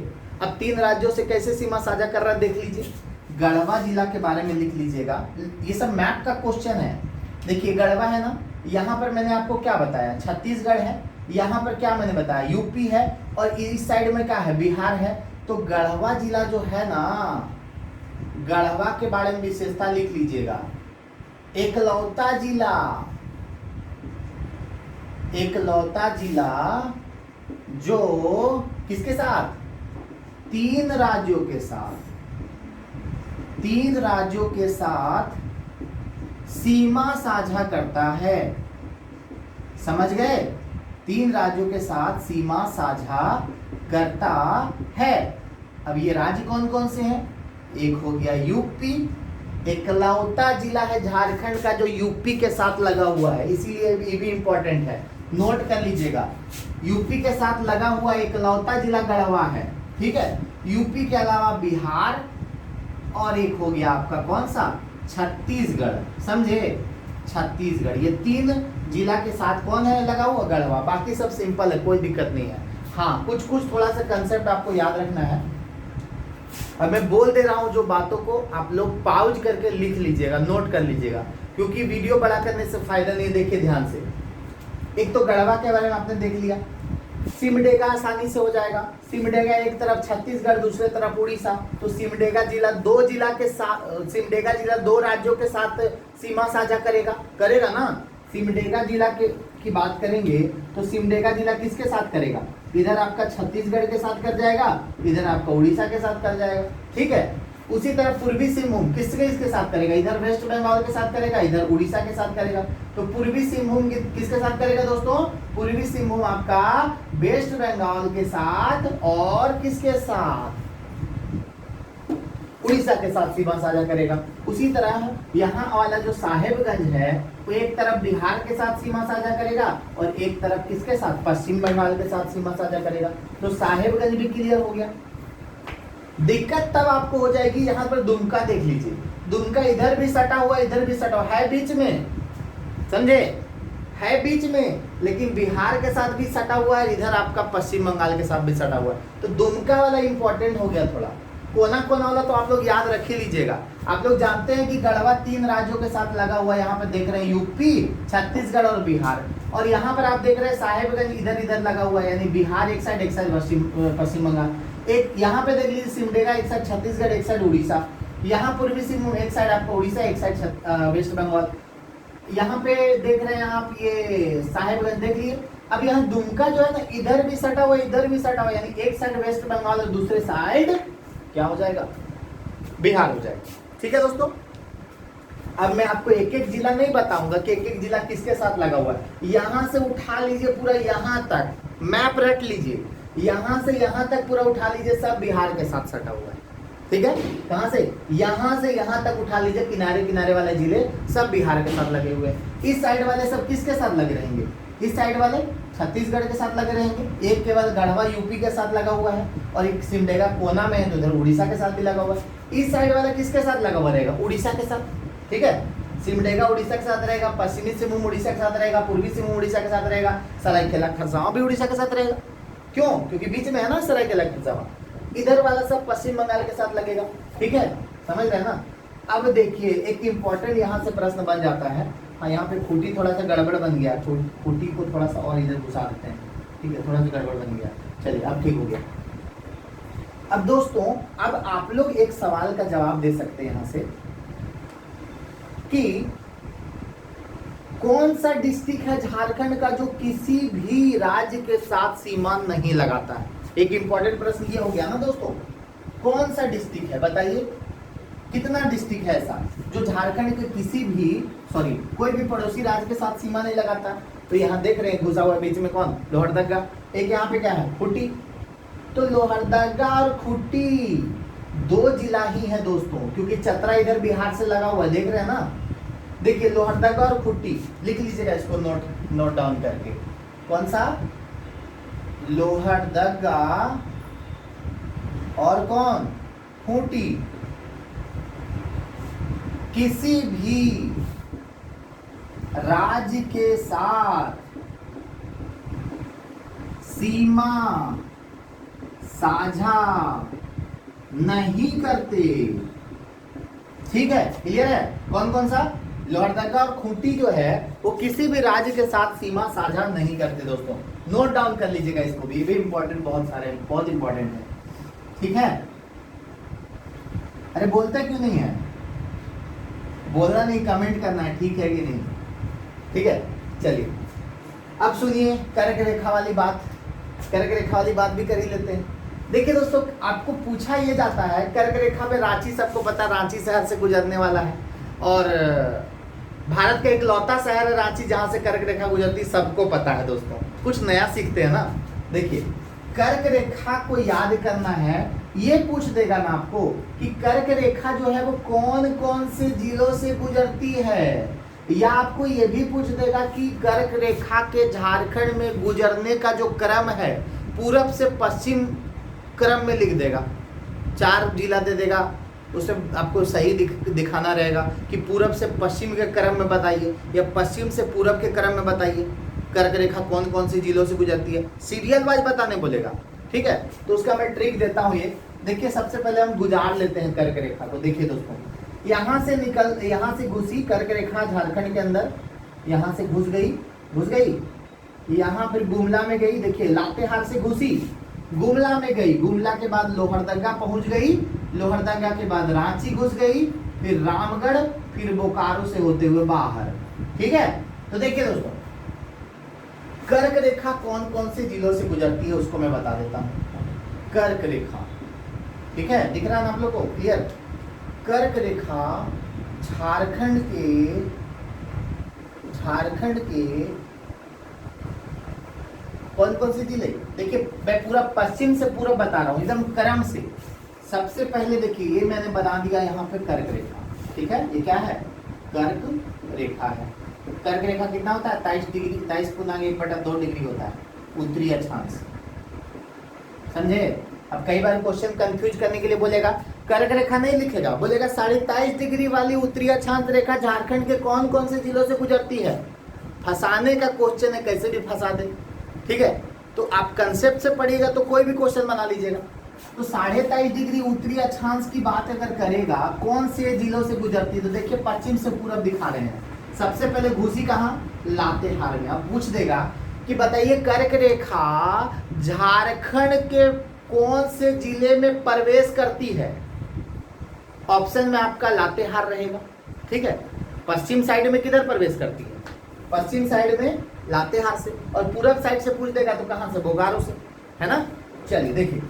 S1: अब 3 राज्यों से कैसे सीमा साझा कर रहा है देख लीजिए। गढ़वा जिला के बारे में लिख लीजिएगा, ये सब मैप का क्वेश्चन है। देखिए गढ़वा है ना, यहाँ पर मैंने आपको क्या बताया, छत्तीसगढ़ है, यहाँ पर क्या मैंने बताया, यूपी है, और इस साइड में क्या है, बिहार है। तो गढ़वा जिला जो है ना, गढ़वा के बारे में विशेषता लिख लीजिएगा, एकलौता जिला, एकलौता जिला जो किसके साथ, 3 राज्यों के साथ, 3 राज्यों के साथ सीमा साझा करता है, समझ गए। 3 राज्यों के साथ सीमा साझा करता है। अब ये राज्य कौन कौन से हैं, एक हो गया यूपी, एकलौता जिला है झारखंड का जो यूपी के साथ लगा हुआ है, इसीलिए ये भी इंपॉर्टेंट है, नोट कर लीजिएगा। यूपी के साथ लगा हुआ एकलौता जिला गढ़वा है, ठीक है। यूपी के अलावा बिहार, और एक हो गया आपका कौन सा, छत्तीसगढ़, समझे, छत्तीसगढ़। ये 3 जिला के साथ कौन है लगा हुआ, गढ़वा। बाकी सब सिंपल है, कोई दिक्कत नहीं है। हाँ कुछ कुछ थोड़ा सा कंसेप्ट आपको याद रखना है। अब मैं बोल दे रहा हूँ जो बातों को आप लोग पॉज करके लिख लीजिएगा, नोट कर लीजिएगा, क्योंकि वीडियो बड़ा करने से फायदा नहीं। देखिए ध्यान से, एक तो गढ़वा के बारे में आपने देख लिया, सिमडेगा आसानी से हो जाएगा। सिमडेगा एक तरफ छत्तीसगढ़, दूसरे तरफ उड़ीसा, तो सिमडेगा जिला 2 जिला के साथ, सिमडेगा जिला 2 राज्यों के साथ सीमा साझा करेगा ना। सिमडेगा जिला की बात करेंगे तो सिमडेगा जिला किसके साथ करेगा, इधर आपका छत्तीसगढ़ के साथ कर जाएगा, इधर आपका उड़ीसा के साथ कर जाएगा, ठीक है। उसी तरह पूर्वी सिंहभूम किसके साथ करेगा, इधर वेस्ट बंगाल के साथ करेगा, इधर उड़ीसा के साथ करेगा। तो पूर्वी सिंहभूम किसके साथ करेगा दोस्तों, पूर्वी सिंहभूम आपका वेस्ट बंगाल के साथ, और किसके साथ, उड़ीसा के साथ सीमा साझा करेगा। उसी तरह यहाँ वाला जो साहेबगंज है वो एक तरफ बिहार के साथ सीमा साझा करेगा, और एक तरफ किसके साथ, पश्चिम बंगाल के साथ सीमा साझा करेगा। तो साहेबगंज भी क्लियर हो गया। दिक्कत तब आपको हो जाएगी, यहाँ पर दुमका देख लीजिए, दुमका इधर भी सटा हुआ, इधर भी सटा हुआ है, बीच में, समझे, है बीच में, लेकिन बिहार के साथ भी सटा हुआ है, इधर आपका पश्चिम बंगाल के साथ भी सटा हुआ है। तो दुमका वाला इंपॉर्टेंट हो गया थोड़ा। कोना कोना वाला तो आप लोग याद रख ही लीजिएगा। आप लोग जानते हैं कि गढ़वा 3 राज्यों के साथ लगा हुआ है, यहाँ पर देख रहे हैं यूपी, छत्तीसगढ़ और बिहार, और यहाँ पर आप देख रहे हैं साहेबगंज इधर लगा हुआ है, यानी बिहार एक साइड पश्चिम बंगाल। एक यहाँ पे देख लीजिए सिमडेगा एक साइड छत्तीसगढ़, एक साइड उड़ीसा। यहाँ पूर्वी सिंहभूम एक साइड आपका उड़ीसा, एक साइड वेस्ट बंगाल। यहाँ पे देख रहे हैं आप ये साहेबगंज देख लिए। अब यहाँ दुमका जो है ना, इधर भी सटा हुआ, इधर भी सटा हुआ, यानी एक साइड वेस्ट बंगाल और दूसरे साइड क्या हो जाएगा, बिहार हो जाएगा, ठीक है दोस्तों। अब मैं आपको एक एक जिला नहीं बताऊंगा कि एक एक जिला किसके साथ लगा हुआ है। यहाँ से उठा लीजिए पूरा यहाँ तक, मैप रट लीजिए, यहाँ से यहाँ तक पूरा उठा लीजिए, सब बिहार के साथ सटा हुआ है, ठीक है। कहाँ से यहाँ तक उठा लीजिए, किनारे किनारे वाले जिले सब बिहार के साथ लगे हुए हैं। इस साइड वाले सब किसके साथ लगे रहेंगे, इस साइड वाले छत्तीसगढ़ के साथ लगे रहेंगे, एक केवल गढ़वा यूपी के साथ लगा हुआ है और एक सिमडेगा कोना में है तो उधर उड़ीसा के साथ भी लगा हुआ है। इस साइड वाला किसके साथ लगा हुआ रहेगा? उड़ीसा के साथ। ठीक है, सिमडेगा उड़ीसा के साथ रहेगा, पश्चिमी सिंहभूम उड़ीसा के साथ रहेगा, पूर्वी सिंहभूम उड़ीसा के साथ रहेगा, सरायकेला खरसावां भी उड़ीसा के साथ रहेगा। क्यों? क्योंकि बीच में है ना सरायकेला खरसावां। इधर वाला सब पश्चिम बंगाल के साथ लगेगा। ठीक है, समझ रहे हैं ना? अब देखिए एक इंपॉर्टेंट यहाँ से प्रश्न बन जाता है। हाँ, यहाँ पे खूंटी थोड़ा सा गड़बड़ बन गया, खूंटी को थोड़ा सा और इधर घुसा देते हैं। ठीक है, थोड़ा सा गड़बड़ बन गया, चलिए अब ठीक हो गया। अब दोस्तों, अब आप लोग एक सवाल का जवाब दे सकते हैं यहाँ से कि कौन सा डिस्ट्रिक्ट है झारखंड का जो किसी भी राज्य के साथ सीमा नहीं लगाता है। एक इंपॉर्टेंट प्रश्न ये हो गया ना दोस्तों, कौन सा डिस्ट्रिक्ट है बताइए, कितना डिस्ट्रिक्ट है ऐसा जो झारखंड के किसी भी कोई भी पड़ोसी राज्य के साथ सीमा नहीं लगाता। तो यहाँ देख रहे हैं घुसा हुआ बीच में कौन? लोहरदगा। एक यहाँ पे क्या है? खूंटी। तो लोहरदगा और खूंटी दो जिला ही है दोस्तों, क्योंकि चतरा इधर बिहार से लगा हुआ है, देख रहे हैं ना? देखिए लोहरदगा और खूंटी, लिख लीजिएगा इसको नोट डाउन करके। कौन सा? लोहरदगा और कौन? खूंटी। किसी भी राज्य के साथ सीमा साझा नहीं करते। ठीक है, क्लियर है? कौन कौन सा? लोहरदगा और खूंटी जो है वो किसी भी राज्य के साथ सीमा साझा नहीं करते दोस्तों। नोट डाउन कर लीजिएगा इसको भी, ये भी इंपॉर्टेंट, बहुत इंपॉर्टेंट है। ठीक है, अरे बोलता क्यों नहीं है? बोलना नहीं, कमेंट करना है, ठीक है कि नहीं? ठीक है, चलिए अब सुनिए कर्क रेखा वाली बात। कर्क रेखा वाली बात भी कर ही लेते हैं। देखिए दोस्तों, आपको पूछा ये जाता है कर्क रेखा में रांची, सबको पता रांची शहर से गुजरने वाला है और भारत का इकलौता शहर है रांची जहां से कर्क रेखा गुजरती, सबको पता है दोस्तों। कुछ नया सीखते हैं ना। देखिए कर्क रेखा को याद करना है, ये पूछ देगा ना आपको कि कर्क रेखा जो है वो कौन कौन से जिलों से गुजरती है, या आपको ये भी पूछ देगा कि कर्क रेखा के झारखंड में गुजरने का जो क्रम है पूरब से पश्चिम क्रम में लिख देगा। 4 जिला दे देगा, उसमें आपको सही दिखाना रहेगा कि पूरब से पश्चिम के क्रम में बताइए या पश्चिम से पूरब के क्रम में बताइए कर्क रेखा कौन कौन सी जिलों से गुजरती है, सीरियल वाइज बताने बोलेगा। ठीक है, तो उसका मैं ट्रिक देता हूँ। ये देखिए, सबसे पहले हम गुजार लेते हैं कर्क रेखा को। देखिए दोस्तों, यहाँ से घुसी कर्क रेखा झारखंड के अंदर, यहाँ से घुस गई, यहाँ फिर गुमला में गई। देखिए लातेहार से घुसी, गुमला में गई, गुमला के बाद लोहरदगा पहुंच गई, लोहरदगा के बाद रांची घुस गई, फिर रामगढ़, फिर बोकारो से होते हुए बाहर। ठीक है, तो देखिए दोस्तों, कर्क रेखा कौन कौन से जिलों से गुजरती है उसको मैं बता देता हूँ। कर्क रेखा, ठीक है, दिख रहा है ना आप लोग को? क्लियर? कर्क रेखा झारखंड के कौन कौन से जिले? देखिए मैं पूरा पश्चिम से पूरा बता रहा हूँ, एकदम क्रम से। सबसे पहले देखिए, ये मैंने बना दिया यहाँ पे कर्क रेखा। ठीक है, ये क्या है? कर्क रेखा है। कर्क रेखा कितना होता है? 23 डिग्री, 23/1/2 डिग्री होता है उत्तरी अक्षांश। समझे? अब कई बार क्वेश्चन कंफ्यूज करने के लिए बोलेगा कर्क रेखा नहीं लिखेगा, बोलेगा 23.5 डिग्री वाली उत्तरी अक्षांश रेखा झारखंड के कौन कौन से जिलों से गुजरती है। फंसाने का क्वेश्चन है, कैसे भी फंसा दे। ठीक है, तो आप कंसेप्ट से पढ़िएगा तो कोई भी क्वेश्चन बना लीजिएगा। तो 23.5 डिग्री उत्तरी अक्षांश की बात अगर करेगा कौन से जिलों से गुजरती है, तो देखिए पश्चिम से पूरब दिखा रहे हैं। सबसे पहले घुसी कहाँ? लातेहार में। अब पूछ देगा कि बताइए कर्क रेखा झारखंड के कौन से जिले में प्रवेश करती है। ऑप्शन में आपका लातेहार रहेगा। ठीक है, पश्चिम साइड में किधर प्रवेश करती है? पश्चिम साइड में लातेहार से, और पूरब साइड से पूछ देगा तो कहां से? बोकारो से, है ना? चलिए देखिए,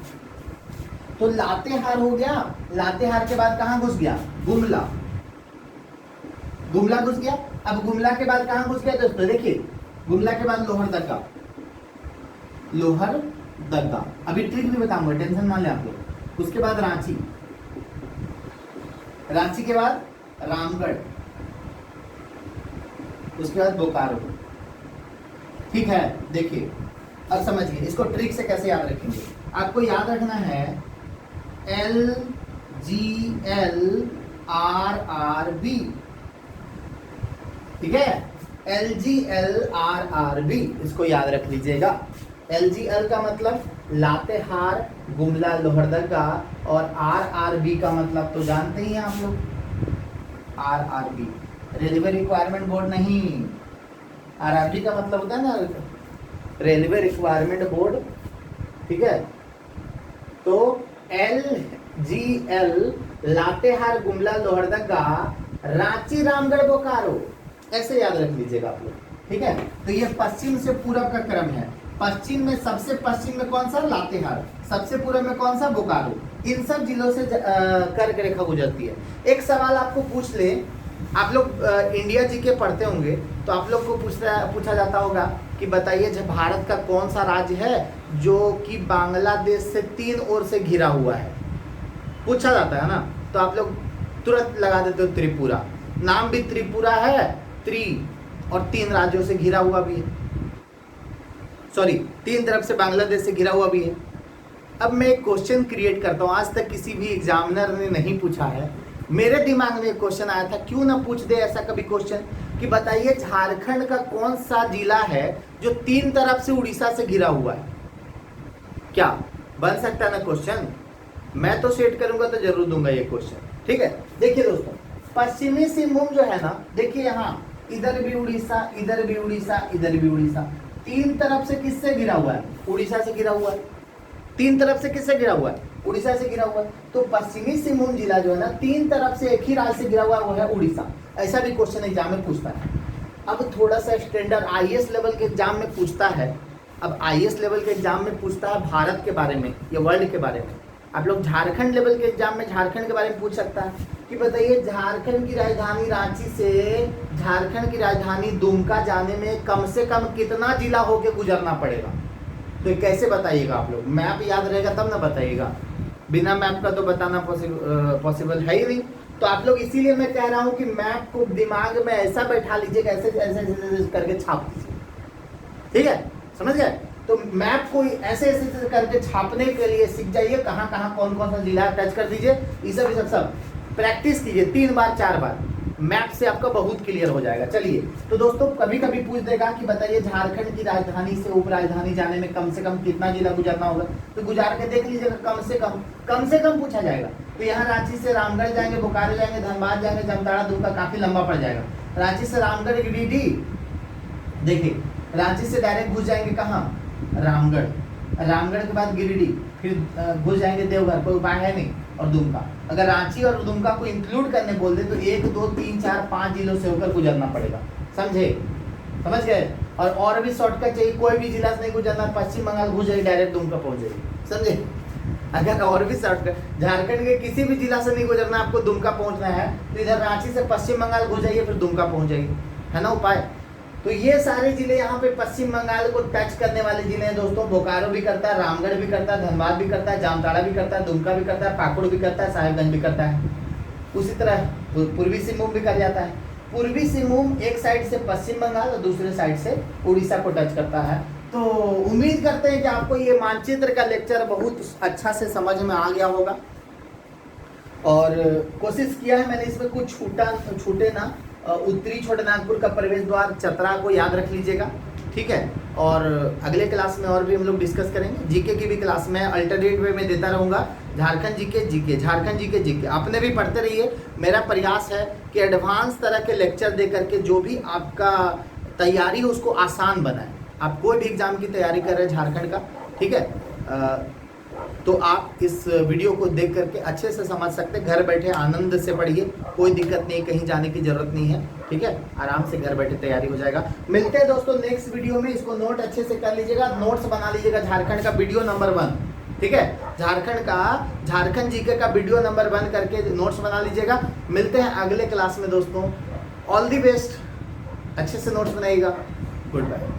S1: तो लातेहार हो गया, लातेहार के बाद कहां घुस गया? गुमला, गुमला घुस गया। अब गुमला के बाद कहां घुस गया दोस्तों? देखिए गुमला के बाद लोहरदगा, लोहरदगा। अभी ट्रिक भी बताऊंगा, टेंशन ना ले आप लोग। उसके बाद रांची, रांची के बाद रामगढ़, उसके बाद बोकारो। ठीक है, देखिए अब समझिए इसको ट्रिक से कैसे याद रखेंगे। आपको याद रखना है LGLRRB, ठीक है, LGLRRB इसको याद रख लीजिएगा। LGL का मतलब लातेहार गुमला लोहरदगा, और RRB का मतलब तो जानते ही हैं आप लोग, RRB रेलवे रिक्वायरमेंट बोर्ड नहीं, RRB का मतलब होता है ना रेलवे रिक्वायरमेंट बोर्ड, ठीक है। तो LGL लातेहार गुमला लोहरदगा रांची रामगढ़ बोकारो, ऐसे याद रख लीजिएगा आप लोग, ठीक है। तो ये पश्चिम से पूरब का क्रम है। पश्चिम में सबसे पश्चिम में कौन सा, लातेहार, सबसे पूरब में कौन सा, बोकारो। इन सब जिलों से कर्क रेखा गुजरती है। एक सवाल आपको पूछ ले, आप लोग इंडिया जी के पढ़ते होंगे, तो आप लोग को पूछा जाता होगा कि बताइए जब भारत का कौन सा राज्य है जो कि बांग्लादेश से 3 ओर से घिरा हुआ है, पूछा जाता है ना, तो आप लोग तुरंत लगा देते हो त्रिपुरा। नाम भी त्रिपुरा है, और 3 राज्यों से घिरा हुआ भी है, सॉरी 3 तरफ से बांग्लादेश से घिरा हुआ भी है। अब मैं एक क्वेश्चन क्रिएट करता हूँ, आज तक किसी भी एग्जामिनर ने नहीं पूछा है, मेरे दिमाग में एक क्वेश्चन आया था, क्यों ना पूछ दे ऐसा कभी क्वेश्चन कि बताइए झारखंड का कौन सा जिला है जो 3 तरफ से उड़ीसा से घिरा हुआ है। क्या बन सकता है ना क्वेश्चन? मैं तो सेट करूंगा तो जरूर दूंगा ये क्वेश्चन, ठीक है। देखिए दोस्तों, पश्चिमी सिंहभूम जो है ना, देखिए यहाँ इधर भी उड़ीसा, इधर भी उड़ीसा, इधर भी उड़ीसा, 3 तरफ से किससे घिरा हुआ है, उड़ीसा से घिरा हुआ है। 3 तरफ से किससे घिरा हुआ है, उड़ीसा से घिरा हुआ है। तो पश्चिमी सिंहभूम जिला जो है ना 3 तरफ से एक ही राज्य से घिरा हुआ है, वो है उड़ीसा। ऐसा भी क्वेश्चन एग्जाम में पूछता है। अब थोड़ा सा स्टैंडर्ड IAS लेवल के एग्जाम में पूछता है, अब IAS लेवल के एग्जाम में पूछता है भारत के बारे में या वर्ल्ड के बारे में। आप लोग झारखंड लेवल के एग्जाम में झारखंड के बारे में पूछ सकता है कि बताइए झारखंड की राजधानी रांची से झारखंड की राजधानी दुमका जाने में कम से कम कितना जिला होके गुजरना पड़ेगा। तो ये कैसे बताइएगा आप लोग, मैप याद रहेगा तब ना बताइएगा, बिना मैप का तो बताना पॉसिबल है ही नहीं। तो आप लोग, इसीलिए मैं कह रहा हूँ कि मैप को दिमाग में ऐसा बैठा लीजिएगा, ऐसे ऐसे करके छाप दीजिए, ठीक है, समझ गए। तो मैप को ऐसे ऐसे करके छापने के लिए सीख जाइए, कहाँ कहाँ कौन कौन सा जिला टच कर दीजिए, ये सब प्रैक्टिस कीजिए 3 बार 4 बार, मैप से आपका बहुत क्लियर हो जाएगा। चलिए, तो दोस्तों कभी कभी पूछ देगा कि बताइए झारखंड की राजधानी से उप राजधानी जाने में कम से कम कितना जिला गुजरना होगा, तो गुजार के देख लीजिएगा, कम से कम पूछा जाएगा। तो यहाँ रांची से रामगढ़ जाएंगे, बोकारो जाएंगे, धनबाद जाएंगे, जामताड़ा, दुमका, काफी लंबा पड़ जाएगा। रांची से रामगढ़ गिरिडीह, देखिए रांची से डायरेक्ट घुस जाएंगे कहाँ, रामगढ़, रामगढ़ के बाद गिरिडीह, फिर घुस जाएंगे देवघर, कोई उपाय है नहीं, और दुमका। अगर रांची और दुमका को इंक्लूड करने बोल दे तो 1 2 3 4 5 जिलों से होकर गुजरना पड़ेगा, समझे, समझ गए। और भी शॉर्टकट चाहिए, कोई भी जिला से नहीं गुजरना, पश्चिम बंगाल घुस जाएगी डायरेक्ट दुमका पहुंच जाएगी, समझे। अगर और भी शॉर्टकट, झारखंड के किसी भी जिला से नहीं गुजरना, आपको दुमका पहुंचना है, तो इधर रांची से पश्चिम बंगाल घुस जाइए, फिर दुमका पहुंच जाएगी, है ना उपाय। तो ये सारे जिले यहाँ पे पश्चिम बंगाल को टच करने वाले जिले हैं दोस्तों। बोकारो भी करता है, रामगढ़ भी करता है, धनबाद भी करता है, जामताड़ा भी करता है, दुमका भी करता है, पाकुड़ भी करता है, साहिबगंज भी करता है। उसी तरह पूर्वी सिंहभूम भी कर जाता है। पूर्वी सिंहभूम एक साइड से पश्चिम बंगाल और दूसरे साइड से उड़ीसा को टच करता है। तो उम्मीद करते हैं कि आपको ये मानचित्र का लेक्चर बहुत अच्छा से समझ में आ गया होगा, और कोशिश किया है मैंने इसमें कुछ छूटे ना। उत्तरी छोटानागपुर का प्रवेश द्वार चतरा को याद रख लीजिएगा, ठीक है। और अगले क्लास में और भी हम लोग डिस्कस करेंगे। जीके की भी क्लास में अल्टरनेट वे में देता रहूँगा, झारखंड जीके, झारखंड जीके अपने भी पढ़ते रहिए। मेरा प्रयास है कि एडवांस तरह के लेक्चर दे करके जो भी आपका तैयारी हो उसको आसान बनाए। आप कोई भी एग्जाम की तैयारी कर रहे हैं झारखंड का, ठीक है, तो आप इस वीडियो को देख करके अच्छे से समझ सकते हैं। घर बैठे आनंद से पढ़िए, कोई दिक्कत नहीं, कहीं जाने की जरूरत नहीं है, ठीक है, आराम से घर बैठे तैयारी हो जाएगा। मिलते हैं दोस्तों नेक्स्ट वीडियो में। इसको नोट अच्छे से कर लीजिएगा, नोट्स बना लीजिएगा। झारखंड का वीडियो नंबर 1, ठीक है, झारखंड जीके का वीडियो नंबर 1 करके नोट्स बना लीजिएगा। मिलते हैं अगले क्लास में दोस्तों। ऑल दी बेस्ट, अच्छे से नोट्स बनाइएगा। Good bye.